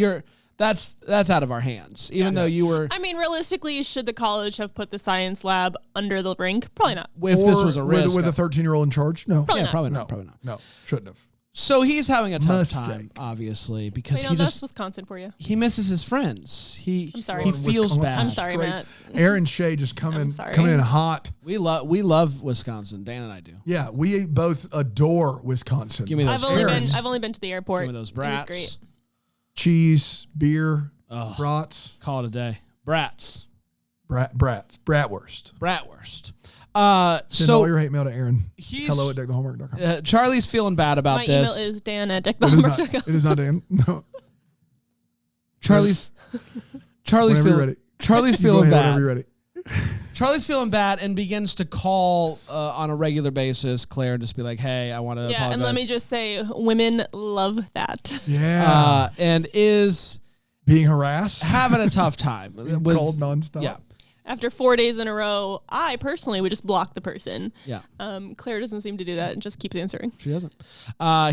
that's out of our hands. Even though you were, I mean, realistically, should the college have put the science lab under the rink? Probably not. if this was a risk. With a 13-year-old in charge? No. Probably not. Probably not. Probably not. No, shouldn't have. So he's having a tough time, Mistake. obviously, because Wait, no, that's Wisconsin for you. he misses his friends. I'm sorry. He feels Wisconsin. bad. I'm sorry, Straight- Matt. Aaron Shea just coming sorry. in hot. We love Wisconsin. Dan and I do. Yeah, we both adore Wisconsin. Give me those. I've only been to the airport. Give me those It brats. was great. Cheese, beer, brats, Call it a day. Brats. bratwurst. Bratwurst. Send all your hate mail to Aaron. he's- Hello at deckthehallmark.com. Charlie's feeling bad about My this. email is dan@deckthehallmark.com. It is not Dan. No. Charlie's Whenever you're feeling ready. Charlie's You go feeling ahead bad. whenever you're ready. Charlie's feeling bad and begins to call on a regular basis Claire and just be like, "Hey, I want to Yeah, apologize." and let me just say, women love that. Yeah. And is Being harassed. having a tough time with Cold nonstop. Yeah, After 4 days in a row, I personally would just block the person. yeah. Claire doesn't seem to do that and just keeps answering. She doesn't.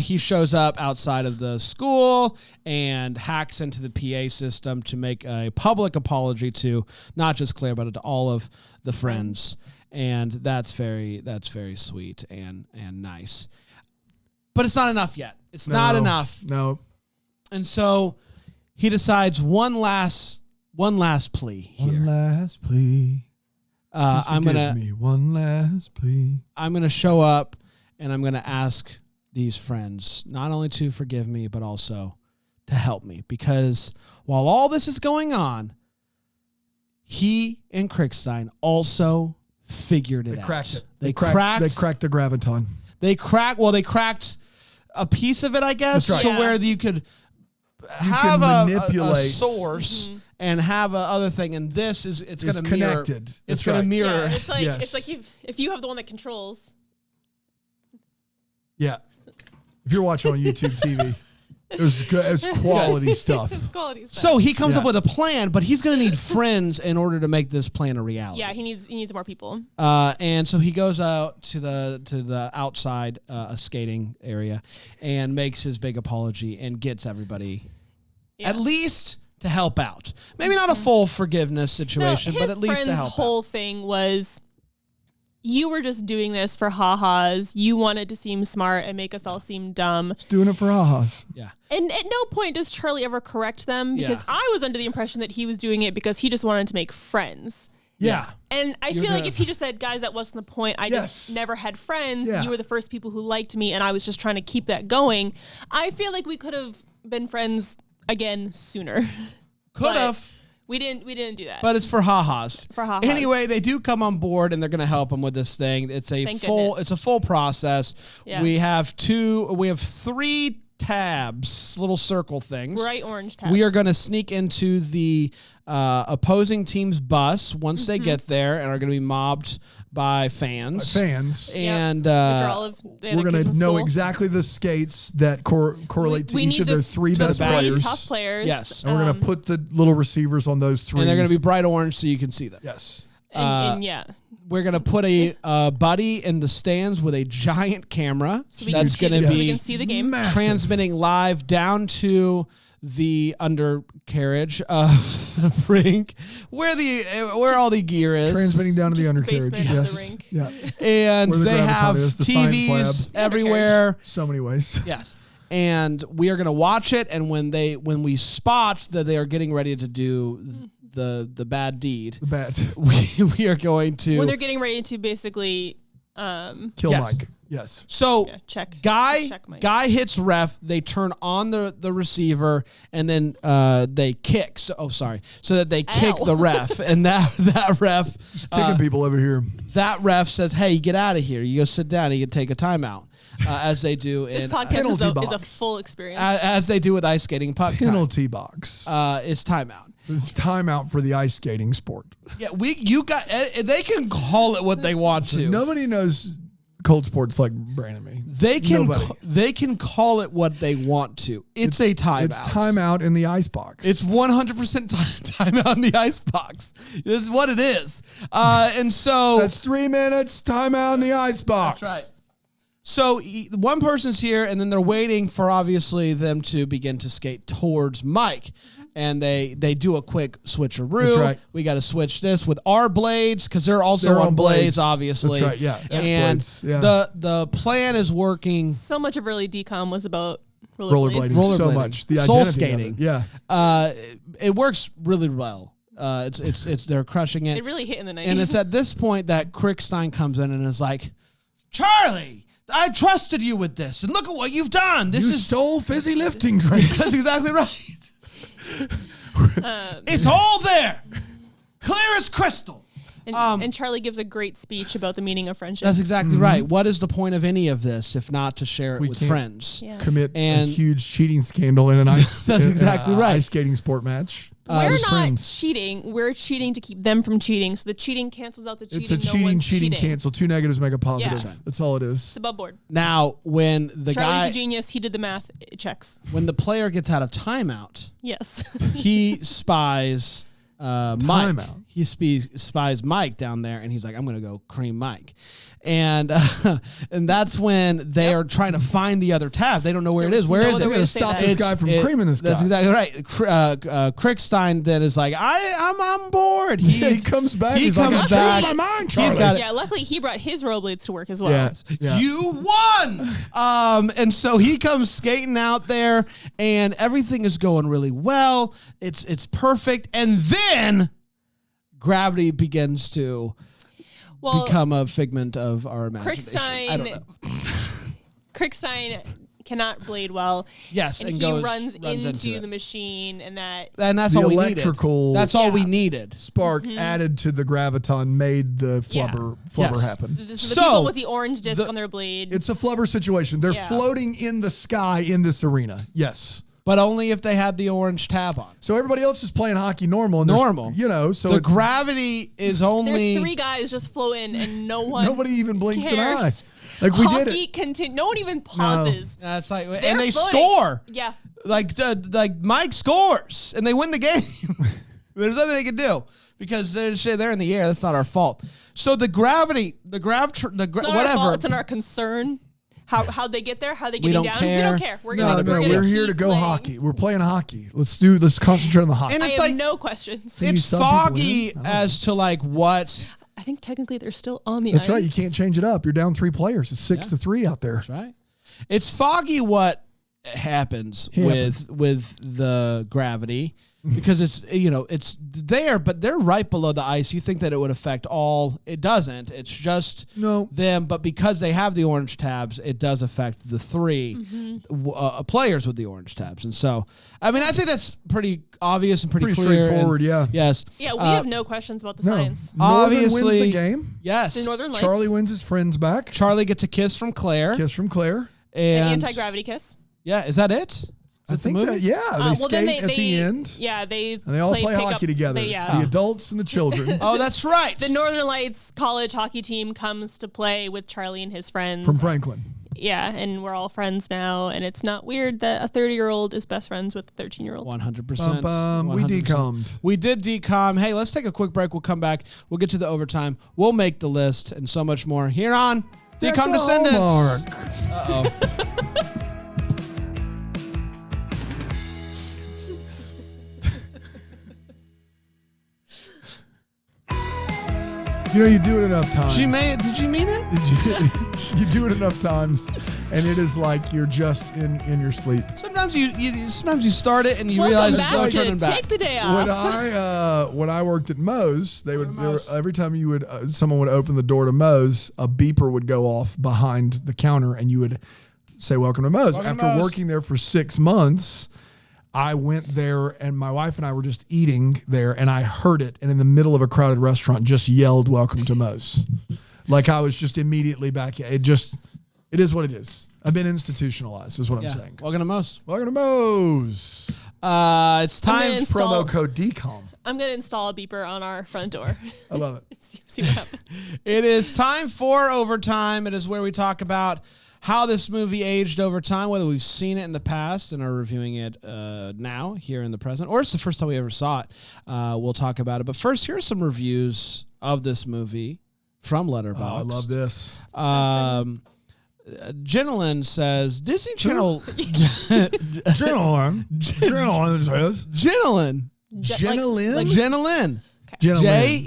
He shows up outside of the school and hacks into the PA system to make a public apology to not just Claire, but to all of the friends. And that's very sweet and nice. But it's not enough yet. It's not enough. No. And so he decides one last plea here. One last plea. I'm Forgive gonna me. One last plea. I'm going to show up and I'm going to ask these friends not only to forgive me, but also to help me. Because while all this is going on, he and Crickstein also figured it They out. cracked it. They cracked the graviton. They cracked a piece of it, I guess, That's right. to Yeah. where you could You have can a manipulate. source and have a other thing. And this is, it's going to mirror. connected. It's That's going right. to mirror. Yeah, it's like Yes. if you have the one that controls. Yeah. If you're watching on YouTube TV, it was good. It was quality stuff. It's quality stuff. So he comes Yeah. up with a plan, but he's going to need friends in order to make this plan a reality. yeah, he needs more people. And so he goes out to the outside skating area and makes his big apology and gets everybody at least to help out. Maybe not a full forgiveness situation, no, but at least to his help whole out. thing was, you were just doing this for ha-has. You wanted to seem smart and make us all seem dumb. Doing it for ahas. Yeah. And at no point does Charlie ever correct them, because Yeah. I was under the impression that he was doing it because he just wanted to make friends. Yeah. And I You're feel like gonna- if he just said, guys, that wasn't the point. I Yes. just never had friends. Yeah. You were the first people who liked me, and I was just trying to keep that going. I feel like we could have been friends again sooner. Could But have. We didn't do that. But it's for ha-has. For ha-has. Anyway, they do come on board and they're going to help him with this thing. It's a Thank full goodness. it's a full process. Yeah. We have 3 tabs, little circle things. Bright orange tabs. We are going to sneak into the opposing team's bus once they get there and are going to be mobbed by fans. Fans. And Which are all of the We're other going kids to from know school. exactly the skates that correlate to We each need of their the- 3 the best three players. tough players. Yes. And we're going to put the little receivers on those 3. and they're going to be bright orange so you can see them. Yes. And yeah. We're going to put a buddy in the stands with a giant camera So we that's can going to see, so we be can see the game. Massive. transmitting live down to the undercarriage of the rink where all the gear is. Transmitting down to the Just undercarriage. basement of Yes. the rink. Yeah. And Where the they graviton have is, the science TVs lab. everywhere. So many ways. Yes. And we are going to watch it, and when we spot that they are getting ready to do the bad deed, The bat. we are going to When they're getting ready to basically Kill Yes. Mike. Yes. So check Mike. guy hits ref. They turn on the receiver and then they kick. So that they kick Ow. the ref, and that ref Kicking people over here. that ref says, "Hey, get out of here. You go sit down. You can take a timeout." As they do This in podcast penalty is a box. full experience. as they do with ice skating puck time. Penalty box. It's timeout. It's timeout for the ice skating sport. Yeah, they can call it what they want to. Nobody knows cold sports like Bran and me. They can Nobody. they can call it what they want to. It's a timeout. It's timeout in the ice box. It's 100% timeout in the ice box. This is what it is. And so That's 3 minutes. Timeout in the ice box. that's right. So one person's here, and then they're waiting for obviously them to begin to skate towards Mike. and they do a quick switcheroo. That's right. We got to switch this with our blades because they're also on blades, obviously. That's right. Yeah. And Blades. Yeah. the plan is working. So much of early DCOM was about rollerblading. Rollerblading. So much. The Soul identity of skating. it. Yeah. It works really well. It's they're crushing it. It really hit in the 90s. And it's at this point that Crickstein comes in and is like, Charlie, I trusted you with this, and look at what you've done. You stole fizzy lifting drinks. That's exactly right. It's all there, clear as crystal. And Charlie gives a great speech about the meaning of friendship. That's exactly right. What is the point of any of this if not to share it with can't friends? Yeah. Commit And- a huge cheating scandal in an ice. That's exactly right. Ice skating sport match. We're As not friends. cheating. We're cheating to keep them from cheating. So the cheating cancels out the cheating. It's a no one's cheating cancel. Two negatives make a positive. Yeah. That's all it It's is. above board. Now, when the Charlie's a genius. He did the math. It checks. when the player gets out of timeout, Yes. he spies Mike. Timeout. He spies Mike down there, and he's like, "I'm gonna go cream Mike," and and that's when they are trying to find the other tab. They don't know where it is. Where no is other it? way to say Stop that. this guy from creaming this guy. That's exactly right. Crickstein then is like, I'm on board. He comes back. He He's comes like, back. I changed my mind, He's Charlie. got it. Yeah. Luckily, he brought his rollerblades to work as well. Yeah. You won. And so he comes skating out there, and everything is going really well. It's perfect, and then gravity begins to become a figment of our imagination. I don't know. Crickstein cannot blade well. Yes, and and he goes runs into it. the machine, and And that's The all we electrical- needed. That's all we needed. Spark added to the graviton made the flubber Yes. happen. the So, people with the orange disc on their blade. It's a flubber situation. They're Yeah. floating in the sky in this arena. Yes. But only if they had the orange tab on. So everybody else is playing hockey normal. And there's- Normal. So The it's gravity is only... There's 3 guys just floating, and nobody even blinks an eye. cares. Like we Hockey did it. no one even pauses. That's like, They're and they floating. score. Yeah. Like Mike scores, and they win the game. There's nothing they can do because they're in the air. That's not our fault. So the gravity, It's not our whatever. fault. It's not our concern. How they get there, how they get don't down. care. We don't care. We're No, gonna we're here to keep go playing. hockey. We're playing hockey. Let's concentrate on the hockey. And I it's have like no questions. you it's sub people foggy in? as to like what. I think technically they're still on the That's ice. right. You can't change it up. You're down 3 players. It's 6-3 out there. That's right. It's foggy what happens with the gravity because it's there, but they're right below the ice. You think that it would affect all. It doesn't. It's just them. But because they have the orange tabs, it does affect the 3 players with the orange tabs. And so, I mean, I think that's pretty obvious and pretty clear. Straightforward. And, Yes. Yeah, we have no questions about the No. science. Northern wins Obviously- the game. Yes. The Northern Lights. Charlie wins his friends back. Charlie gets a kiss from Claire. Kiss from Claire. An And anti-gravity kiss. yeah, is that it? Is I it the think movie? that, yeah. They Well, skate then at the end. Yeah, they And they all play pickup- hockey together. The The adults and the children. Oh, that's right. The Northern Lights college hockey team comes to play with Charlie and his friends. From Franklin. Yeah, and we're all friends now, and it's not weird that a 30-year-old is best friends with a 13-year-old. 100%. We 100%. decommed. We did decom. Hey, let's take a quick break. We'll come back. We'll get to the overtime. We'll make the list and so much more here on DCOM Descendants. Hallmark. Uh-oh. You do it enough times. Did you mean it? You do it enough times, and it is like you're just in your sleep. Sometimes you start it and you Welcome realize back there's no to turning back. Take the day off. When I worked at Moe's, every time someone would open the door to Moe's, a beeper would go off behind the counter, and you would say, "Welcome to Moe's." Welcome to After Moe's. working there for 6 months, I went there, and my wife and I were just eating there, and I heard it, and in the middle of a crowded restaurant, just yelled, "Welcome to Moe's." Like I was just immediately back. It is what it is. I've been institutionalized, is what I'm saying. Welcome to Moe's. Welcome to Moe's. It's time. gonna Promo code DCOM. I'm going to install a beeper on our front door. I love it. See what happens. It is time for overtime. It is where we talk about how this movie aged over time, whether we've seen it in the past and are reviewing it now, here in the present, or it's the first time we ever saw it. We'll talk about it. But first, here are some reviews of this movie from Letterboxd. Oh, I love this. Gentleman says Disney Channel. Gentleman says. Gentleman. Genelin? Genelin. Genelyn. Okay.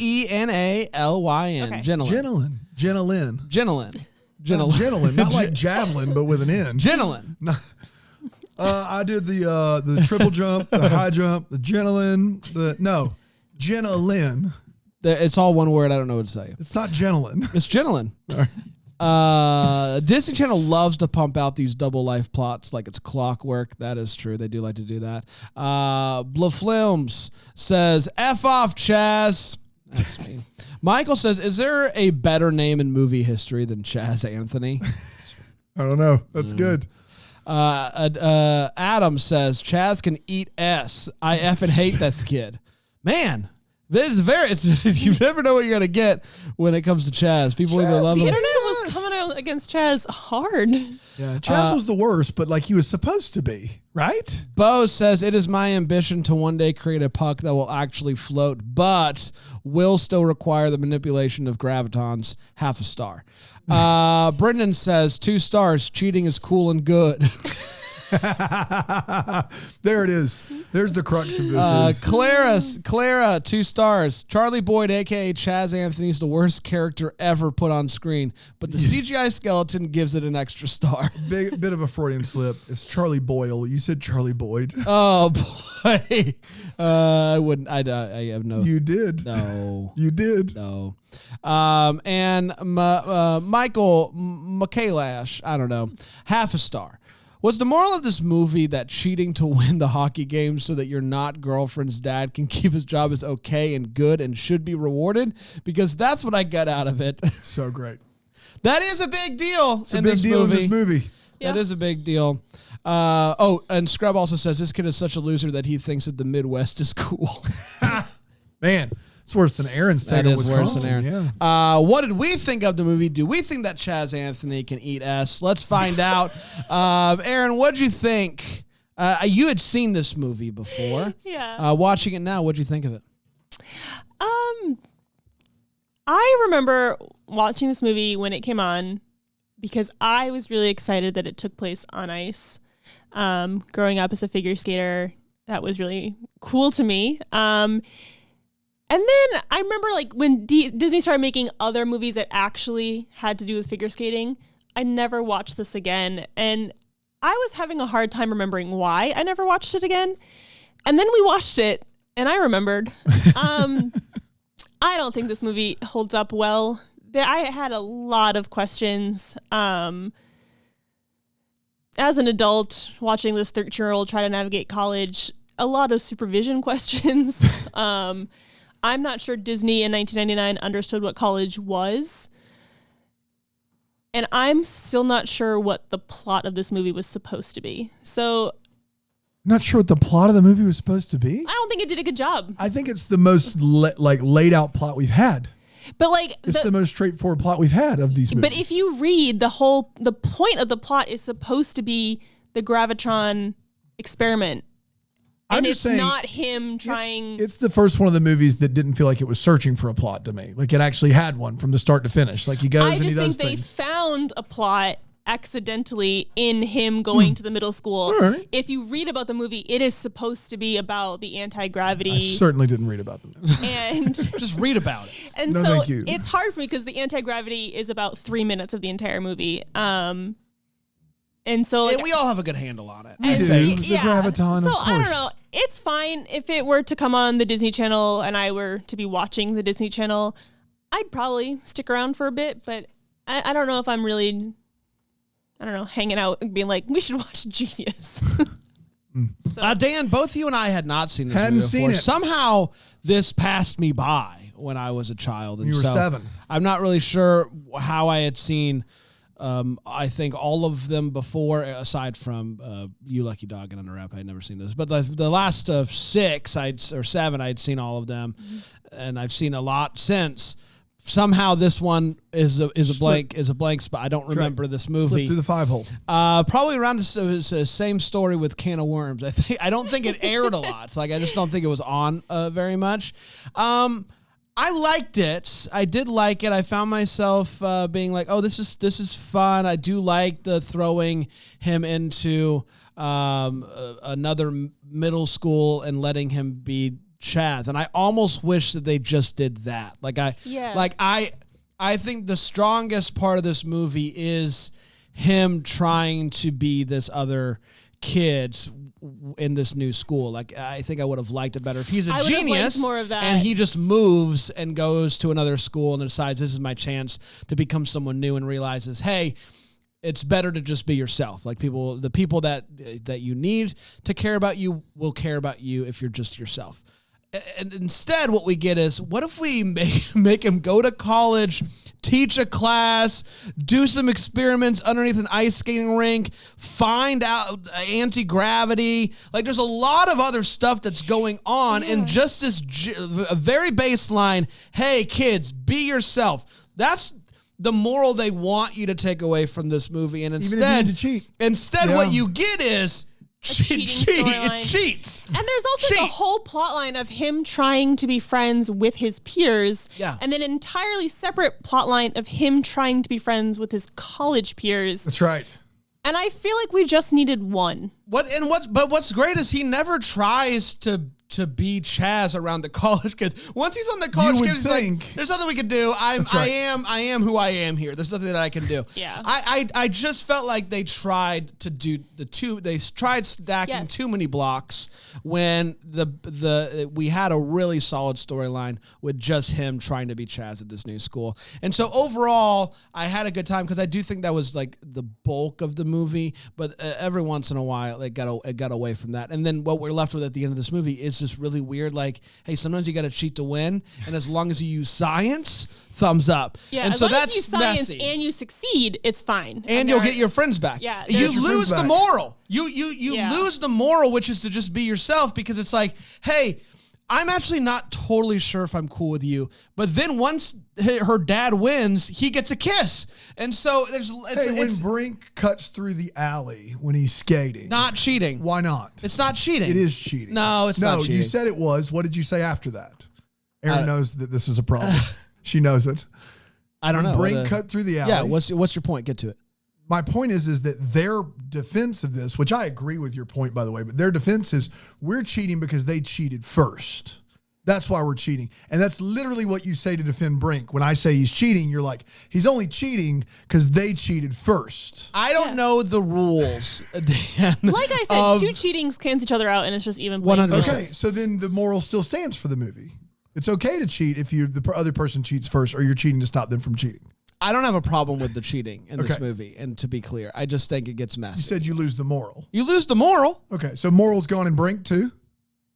Genelyn. Genelin. Not like javelin, but with an N. Genelyn. I did the triple jump, the high jump, the Genelin. Genelin. It's all one word. I don't know what to tell you. It's not Genelin. It's Genelyn. Disney Channel loves to pump out these double life plots like it's clockwork. That is true. They do like to do that. Blafilms says, F off, Chaz. That's me. Michael says, is there a better name in movie history than Chaz Anthony? I don't know. That's good. Adam says, Chaz can eat S. I effing hate this kid. Man. This is you never know what you're gonna get when it comes to Chaz. People either love the him. internet was coming out against Chaz hard. Yeah, Chaz was the worst, but like he was supposed to be, right? Bo says, it is my ambition to one day create a puck that will actually float, but will still require the manipulation of gravitons. Half a star. Brendan says, 2 stars. Cheating is cool and good. There it is. There's the crux of this. Clara, 2 stars. Charlie Boyd, a.k.a. Chaz Anthony, is the worst character ever put on screen, but the CGI skeleton gives it an extra star. Bit of a Freudian slip. It's Charlie Boyle. You said Charlie Boyd. Oh, boy. I wouldn't. I have no. You did. No. You did. No. And Michael Michaelash, I don't know, half a star. Was the moral of this movie that cheating to win the hockey game so that your not girlfriend's dad can keep his job is okay and good and should be rewarded? Because that's what I got out of it. So great. That is a big deal. It's a big deal in this movie. Yeah. That is a big deal. And Scrub also says this kid is such a loser that he thinks that the Midwest is cool. Man. It's worse than Erin's take. That is worse Wisconsin. than Erin. Yeah. What did we think of the movie? Do we think that Chaz Anthony can eat S? Let's find out. Erin, what'd you think? You had seen this movie before. Yeah. Watching it now, what'd you think of it? I remember watching this movie when it came on because I was really excited that it took place on ice. Growing up as a figure skater, that was really cool to me. And then I remember like when Disney started making other movies that actually had to do with figure skating, I never watched this again. And I was having a hard time remembering why I never watched it again. And then we watched it and I remembered. I don't think this movie holds up well. I had a lot of questions. As an adult watching this 13-year-old try to navigate college, a lot of supervision questions. I'm not sure Disney in 1999 understood what college was. And I'm still not sure what the plot of this movie was supposed to be. So, not sure what the plot of the movie was supposed to be? I don't think it did a good job. I think it's the most laid out plot we've had. But like it's the most straightforward plot we've had of these movies. But if you read the point of the plot is supposed to be the gravitron experiment. And it's not him trying. It's the first one of the movies that didn't feel like it was searching for a plot to me. Like it actually had one from the start to finish. Like he goes and he does things. I just think they found a plot accidentally in him going to the middle school. Right. If you read about the movie, it is supposed to be about the anti-gravity. I certainly didn't read about the movie. And just read about it. And no, so it's hard for me because the anti-gravity is about 3 minutes of the entire movie. And so like, we all have a good handle on it. We do. The graviton, so of course. I don't know. It's fine if it were to come on the Disney Channel and I were to be watching the Disney Channel. I'd probably stick around for a bit, but I don't know if I'm really, hanging out and being like, we should watch Genius. So. Dan, both you and I had not seen this Hadn't movie before. seen it. Somehow this passed me by when I was a child. And you were 7. I'm not really sure how I had seen. I think all of them before, aside from You Lucky Dog and Under Wrap, I'd never seen this. But the last 6 or 7, I'd seen all of them, and I've seen a lot since. Somehow this one is a blank spot. I don't remember this movie. Slip through the 5-hole. Probably around the same story with Can of Worms. I don't think it aired a lot. It's like I just don't think it was on very much. I liked it. I did like it. I found myself being like, "Oh, this is fun." I do like the throwing him into another middle school and letting him be Chaz. And I almost wish that they just did that. I think the strongest part of this movie is him trying to be this other kid in this new school. Like, I think I would have liked it better if he's a genius more of that. and he just moves and goes to another school and decides this is my chance to become someone new and realizes, hey, it's better to just be yourself. Like the people that you need to care about you will care about you if you're just yourself. And instead, what we get is, what if we make him go to college, teach a class, do some experiments underneath an ice skating rink, find out anti-gravity. Like, there's a lot of other stuff that's going on, and just this a very baseline, hey, kids, be yourself. That's the moral they want you to take away from this movie. And instead, even if you need to cheat. Instead, what you get is cheats. And there's also the whole plot line of him trying to be friends with his peers. Yeah. And then an entirely separate plot line of him trying to be friends with his college peers. That's right. And I feel like we just needed one. What's great is he never tries to be Chaz around the college kids. Once he's on the college kids, he's like, there's nothing we can do. I am who I am here. There's nothing that I can do. Yeah. I just felt like they tried to do they tried stacking too many blocks when we had a really solid storyline with just him trying to be Chaz at this new school. And so overall, I had a good time because I do think that was like the bulk of the movie, but every once in a while it got away from that. And then what we're left with at the end of this movie is just really weird, like, hey, sometimes you got to cheat to win, and as long as you use science, thumbs up. Yeah, and as so long that's as you science messy. and you succeed, it's fine. And you'll get your friends back. Yeah, you lose the moral. You lose the moral, which is to just be yourself, because it's like, hey, I'm actually not totally sure if I'm cool with you, but then once her dad wins, he gets a kiss, and so when Brink cuts through the alley when he's skating, not cheating. Why not? It's not cheating. It is cheating. No, it's not cheating. You said it was. What did you say after that? Erin knows that this is a problem. She knows it. I don't know. Brink cut through the alley. Yeah. What's your point? Get to it. My point is that their defense of this, which I agree with your point, by the way, but their defense is we're cheating because they cheated first. That's why we're cheating. And that's literally what you say to defend Brink. When I say he's cheating, you're like, he's only cheating because they cheated first. I don't know the rules, Dan. Like I said, two cheatings cancel each other out, and it's just even. 100%. Okay, so then the moral still stands for the movie. It's okay to cheat if the other person cheats first, or you're cheating to stop them from cheating. I don't have a problem with the cheating in this movie, and to be clear, I just think it gets messy. You said you lose the moral. You lose the moral. Okay, so moral's gone in Brink too?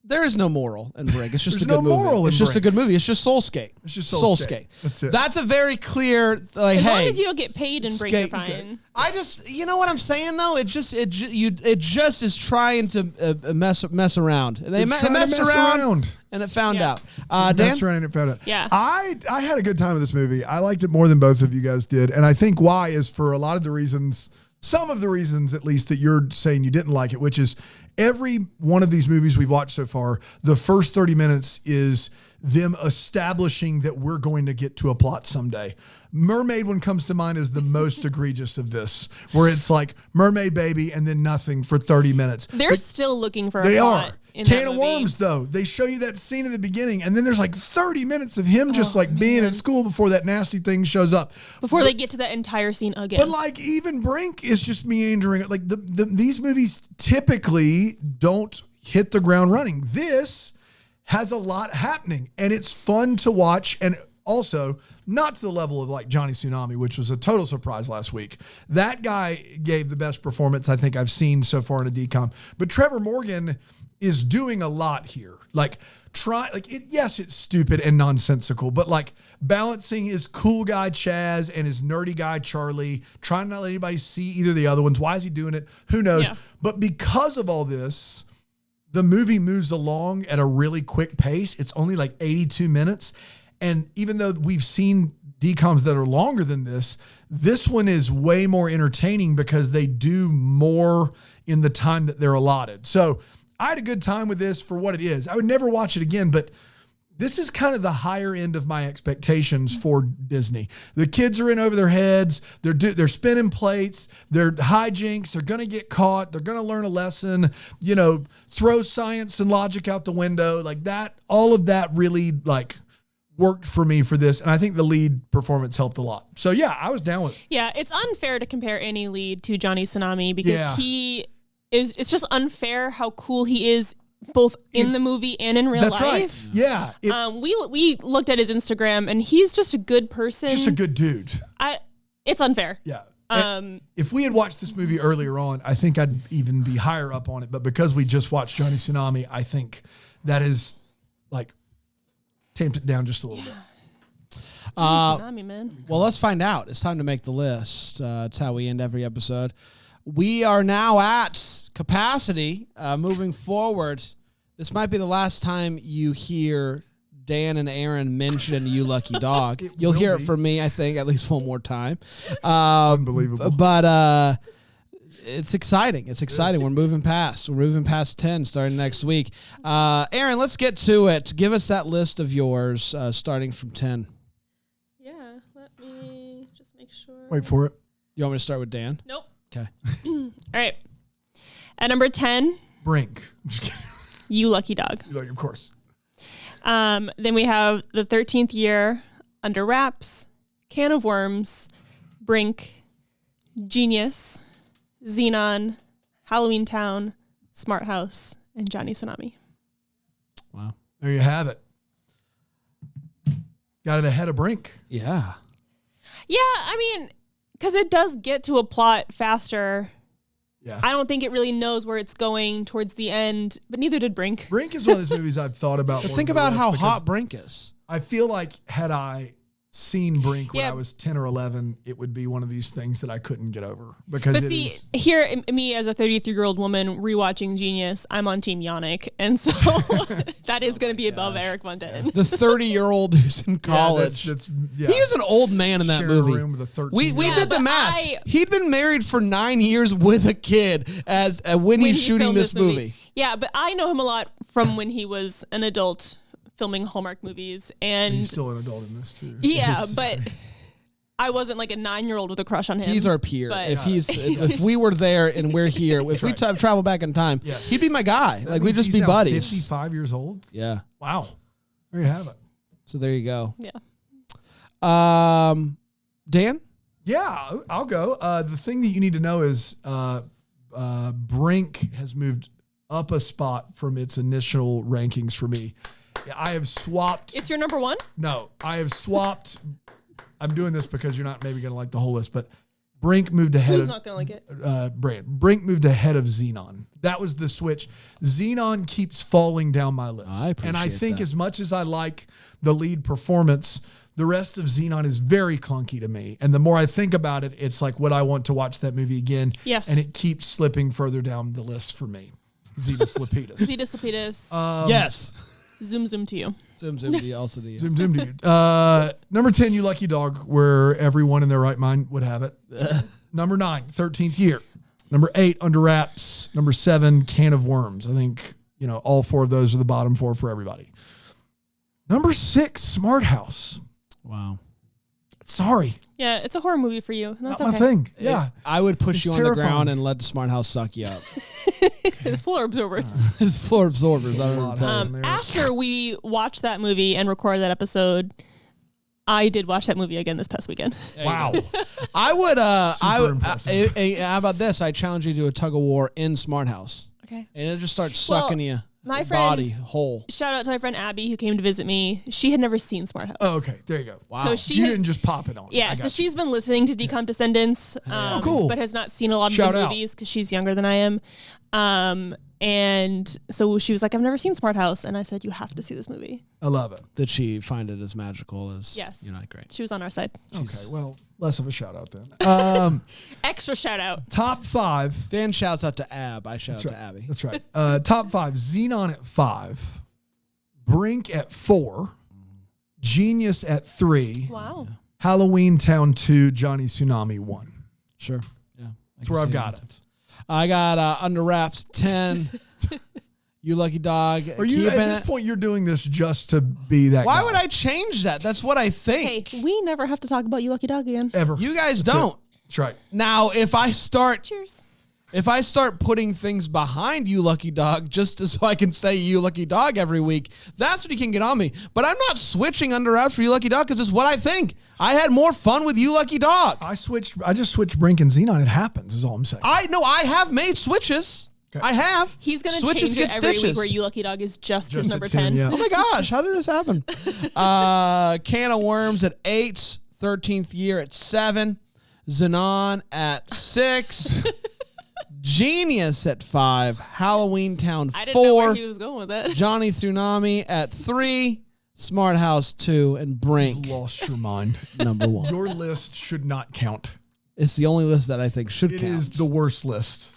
There is no moral in Brink. It's just a There's good no movie. moral in It's just a Brink. good movie. It's just Soul Skate. It's just Soul Skate. That's it. That's a very clear, like, as hey. long as you don't get paid in Brink, you're fine. I just, you know what I'm saying though? It just is trying to mess around. They messed around and it found out. Dan? Messed around and it found out. Yeah. I had a good time with this movie. I liked it more than both of you guys did. And I think why is for a lot of the reasons, some of the reasons at least that you're saying you didn't like it, which is every one of these movies we've watched so far, the first 30 minutes is them establishing that we're going to get to a plot someday. Mermaid one comes to mind as the most egregious of this, where it's like mermaid baby and then nothing for 30 minutes. They're still looking for a They plot. are. In Can that of movie. Worms, though. They show you that scene in the beginning, and then there's like 30 minutes of him just like being at school before that nasty thing shows up. Before they get to that entire scene again. But like even Brink is just meandering. Like these movies typically don't hit the ground running. This has a lot happening, and it's fun to watch. And also, not to the level of like Johnny Tsunami, which was a total surprise last week. That guy gave the best performance I think I've seen so far in a DCOM. But Trevor Morgan is doing a lot here. Like yes, it's stupid and nonsensical, but like balancing his cool guy Chaz and his nerdy guy Charlie, trying not to let anybody see either of the other ones. Why is he doing it? Who knows? Yeah. But because of all this, the movie moves along at a really quick pace. It's only like 82 minutes. And even though we've seen DCOMs that are longer than this one is way more entertaining because they do more in the time that they're allotted. So I had a good time with this for what it is. I would never watch it again, but this is kind of the higher end of my expectations for Disney. The kids are in over their heads. They're spinning plates. They're hijinks. They're going to get caught. They're going to learn a lesson, throw science and logic out the window like that. All of that really worked for me for this. And I think the lead performance helped a lot. So yeah, I was down with it. Yeah. It's unfair to compare any lead to Johnny Tsunami because it's just unfair how cool he is both in the movie and in real life. That's right. Yeah. We looked at his Instagram and he's just a good person. Just a good dude. It's unfair. Yeah. If we had watched this movie earlier on, I think I'd even be higher up on it. But because we just watched Johnny Tsunami, I think that is tamped it down just a little bit. Tsunami, man. Well, let's find out. It's time to make the list. It's how we end every episode. We are now at capacity. Moving forward, this might be the last time you hear Dan and Erin mention You Lucky Dog. You'll hear it from me, I think, at least one more time. Unbelievable. But it's exciting. It's exciting. We're moving past. We're moving past 10 starting next week. Erin, let's get to it. Give us that list of yours starting from 10. Yeah, let me just make sure. Wait for it. You want me to start with Dan? Nope. Okay. All right. At number 10, Brink. I'm just kidding. You Lucky Dog. Of course. Then we have The 13th Year, Under Wraps, Can of Worms, Brink, Genius, Xenon, Halloween Town, Smart House, and Johnny Tsunami. Wow. There you have it. Got it ahead of Brink. Yeah. Yeah, I mean, because it does get to a plot faster. Yeah. I don't think it really knows where it's going towards the end, but neither did Brink. Brink is one of those movies I've thought about. Think about how hot Brink is. I feel like had I seen Brink when Yeah. I was 10 or 11, it would be one of these things that I couldn't get over because But see, here, me as a 33-year-old woman rewatching Genius, I'm on Team Yannick, and so that is going to be above Eric Von Detten. The 30-year-old who's in college. That's He was an old man in that sharing a movie. room with a 13 We did the but math. He'd been married for 9 years with a kid when he's he shooting filmed this movie. Yeah, but I know him a lot from when he was an adult filming Hallmark movies, and He's still an adult in this too. yeah, but I wasn't like a 9-year-old with a crush on him. He's our peer. But- If we were there and we're here, if we travel back in time, he'd be my guy. That We'd means just he's be now buddies. 55 years old. Yeah. Wow. There you have it. So there you go. Yeah. Dan? Yeah, I'll go. The thing that you need to know is Brink has moved up a spot from its initial rankings for me. I have swapped. It's your number one? No, I have swapped. I'm doing this because you're not maybe going to like the whole list, but Brink moved ahead Who's of not going to like it? Bran. Brink moved ahead of Xenon. That was the switch. Xenon keeps falling down my list. And I think that. as much as I like the lead performance, the rest of Xenon is very clunky to me. And the more I think about it, it's like, would I want to watch that movie again? Yes. And it keeps slipping further down the list for me. Zetus Lapidus. Zetus Lapidus. Yes. Zoom to you. Zoom to you, also to you. Zoom to you. Number 10, You Lucky Dog, where everyone in their right mind would have it. Number 9, 13th Year. Number 8, Under Wraps. Number 7, Can of Worms. I think, all 4 of those are the bottom 4 for everybody. Number 6, Smart House. Wow. Sorry. Yeah, it's a horror movie for you. That's Not okay. my thing. Yeah. I would push It's you on terrifying. the ground and let the Smart House suck you up. Floor absorbers. His floor absorbers. I don't know what to tell you. After we watched that movie and recorded that episode, I did watch that movie again this past weekend. Wow. I would. impressive. How about this? I challenge you to a tug of war in Smart House, Okay. and it just starts sucking you. My your friend- body whole. Shout out to my friend Abby who came to visit me. She had never seen Smart House. Oh, okay. There you go. Wow. So she You has- didn't just pop it on. Yeah, I so got you. she's been listening to DCOM Descendants, cool. but has not seen a lot of Shout the out. movies because she's younger than I am. And so she was like, I've never seen Smart House. And I said, you have to see this movie. I love it. Did she find it as magical as? Yes. You're not great. She was on our side. Okay. Well, less of a shout out then. Extra shout out. Top 5. Dan shouts out to Ab. I shout out That's to right. Abby. That's right. Top 5. Xenon at 5. Brink at 4. Genius at 3. Wow. Halloween Town 2. Johnny Tsunami 1. Sure. Yeah. That's where I've got it. I got Under Wraps 10. You lucky dog. Are you at this point? You're doing this just to be that. Why guy. would I change that? That's what I think. Hey, we never have to talk about You Lucky Dog again. Ever? You guys don't. That's right. Now, if I start Cheers. putting things behind You Lucky Dog just so I can say You Lucky Dog every week, that's when you can get on me. But I'm not switching under routes for You Lucky Dog because it's what I think. I had more fun with You Lucky Dog. I just switched Brink and Xenon. It happens, is all I'm saying. I have made switches. Okay. I have. He's going to Switches change it get every stitches. week where You Lucky Dog is just his at number 10, 10. yeah. Oh my gosh, how did this happen? Can of Worms at 8, 13th Year at 7, Xenon at 6, Genius at 5, Halloween Town 4, I didn't know where he was going with that. Johnny Tsunami at 3, Smart House 2, and Brink Lost your mind. number 1. Your list should not count. It's the only list that I think should It count. is the worst list.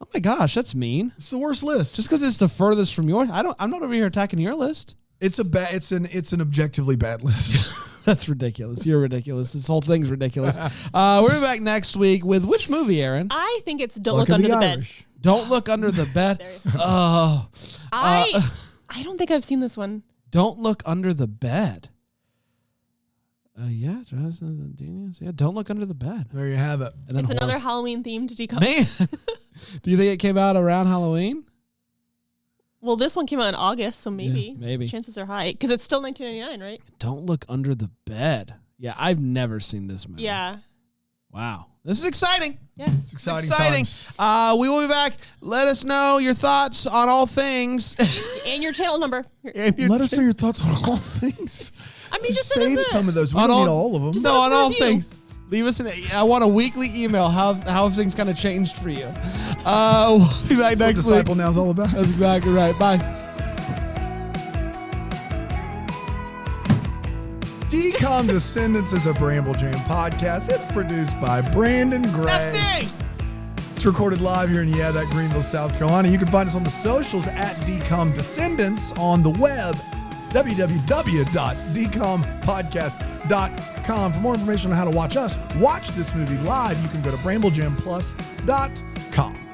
Oh my gosh, that's mean. It's the worst list. Just because it's the furthest from yours, I'm not over here attacking your list. It's an objectively bad list. That's ridiculous. You're ridiculous. This whole thing's ridiculous. We're back next week with which movie, Erin? I think it's Don't Luck Look of Under the Irish. Don't Look Under the Bed. There you go. Oh, I don't think I've seen this one. Don't Look Under the Bed. Yeah, Genius. Yeah, Don't Look Under the Bed. There you have it. And then It's another horror. Halloween themed DCOM. Man, do you think it came out around Halloween? Well, this one came out in August, so maybe. Yeah, maybe. Chances are high. Because it's still $19.99, right? Don't Look Under the Bed. Yeah, I've never seen this movie. Yeah. Wow. This is exciting. Yeah. It's exciting times. We will be back. Let us know your thoughts on all things. And your channel number. Let us know your thoughts on all things. I mean, just send save us a- some of those. We On don't all- need all of them. Just No, let us on a all review. things. Leave us I want a weekly email. How have things kind of changed for you? We'll be back That's what next week. Disciple Now is all about. That's exactly right. Bye. DCOM Descendants is a Bramble Jam podcast. It's produced by Brandon Gray. That's me. It's recorded live here in Greenville, South Carolina. You can find us on the socials at DCOM Descendants, on the web, www.dcompodcast.com. For more information on how to watch us, watch this movie live, you can go to BrambleJamPlus.com.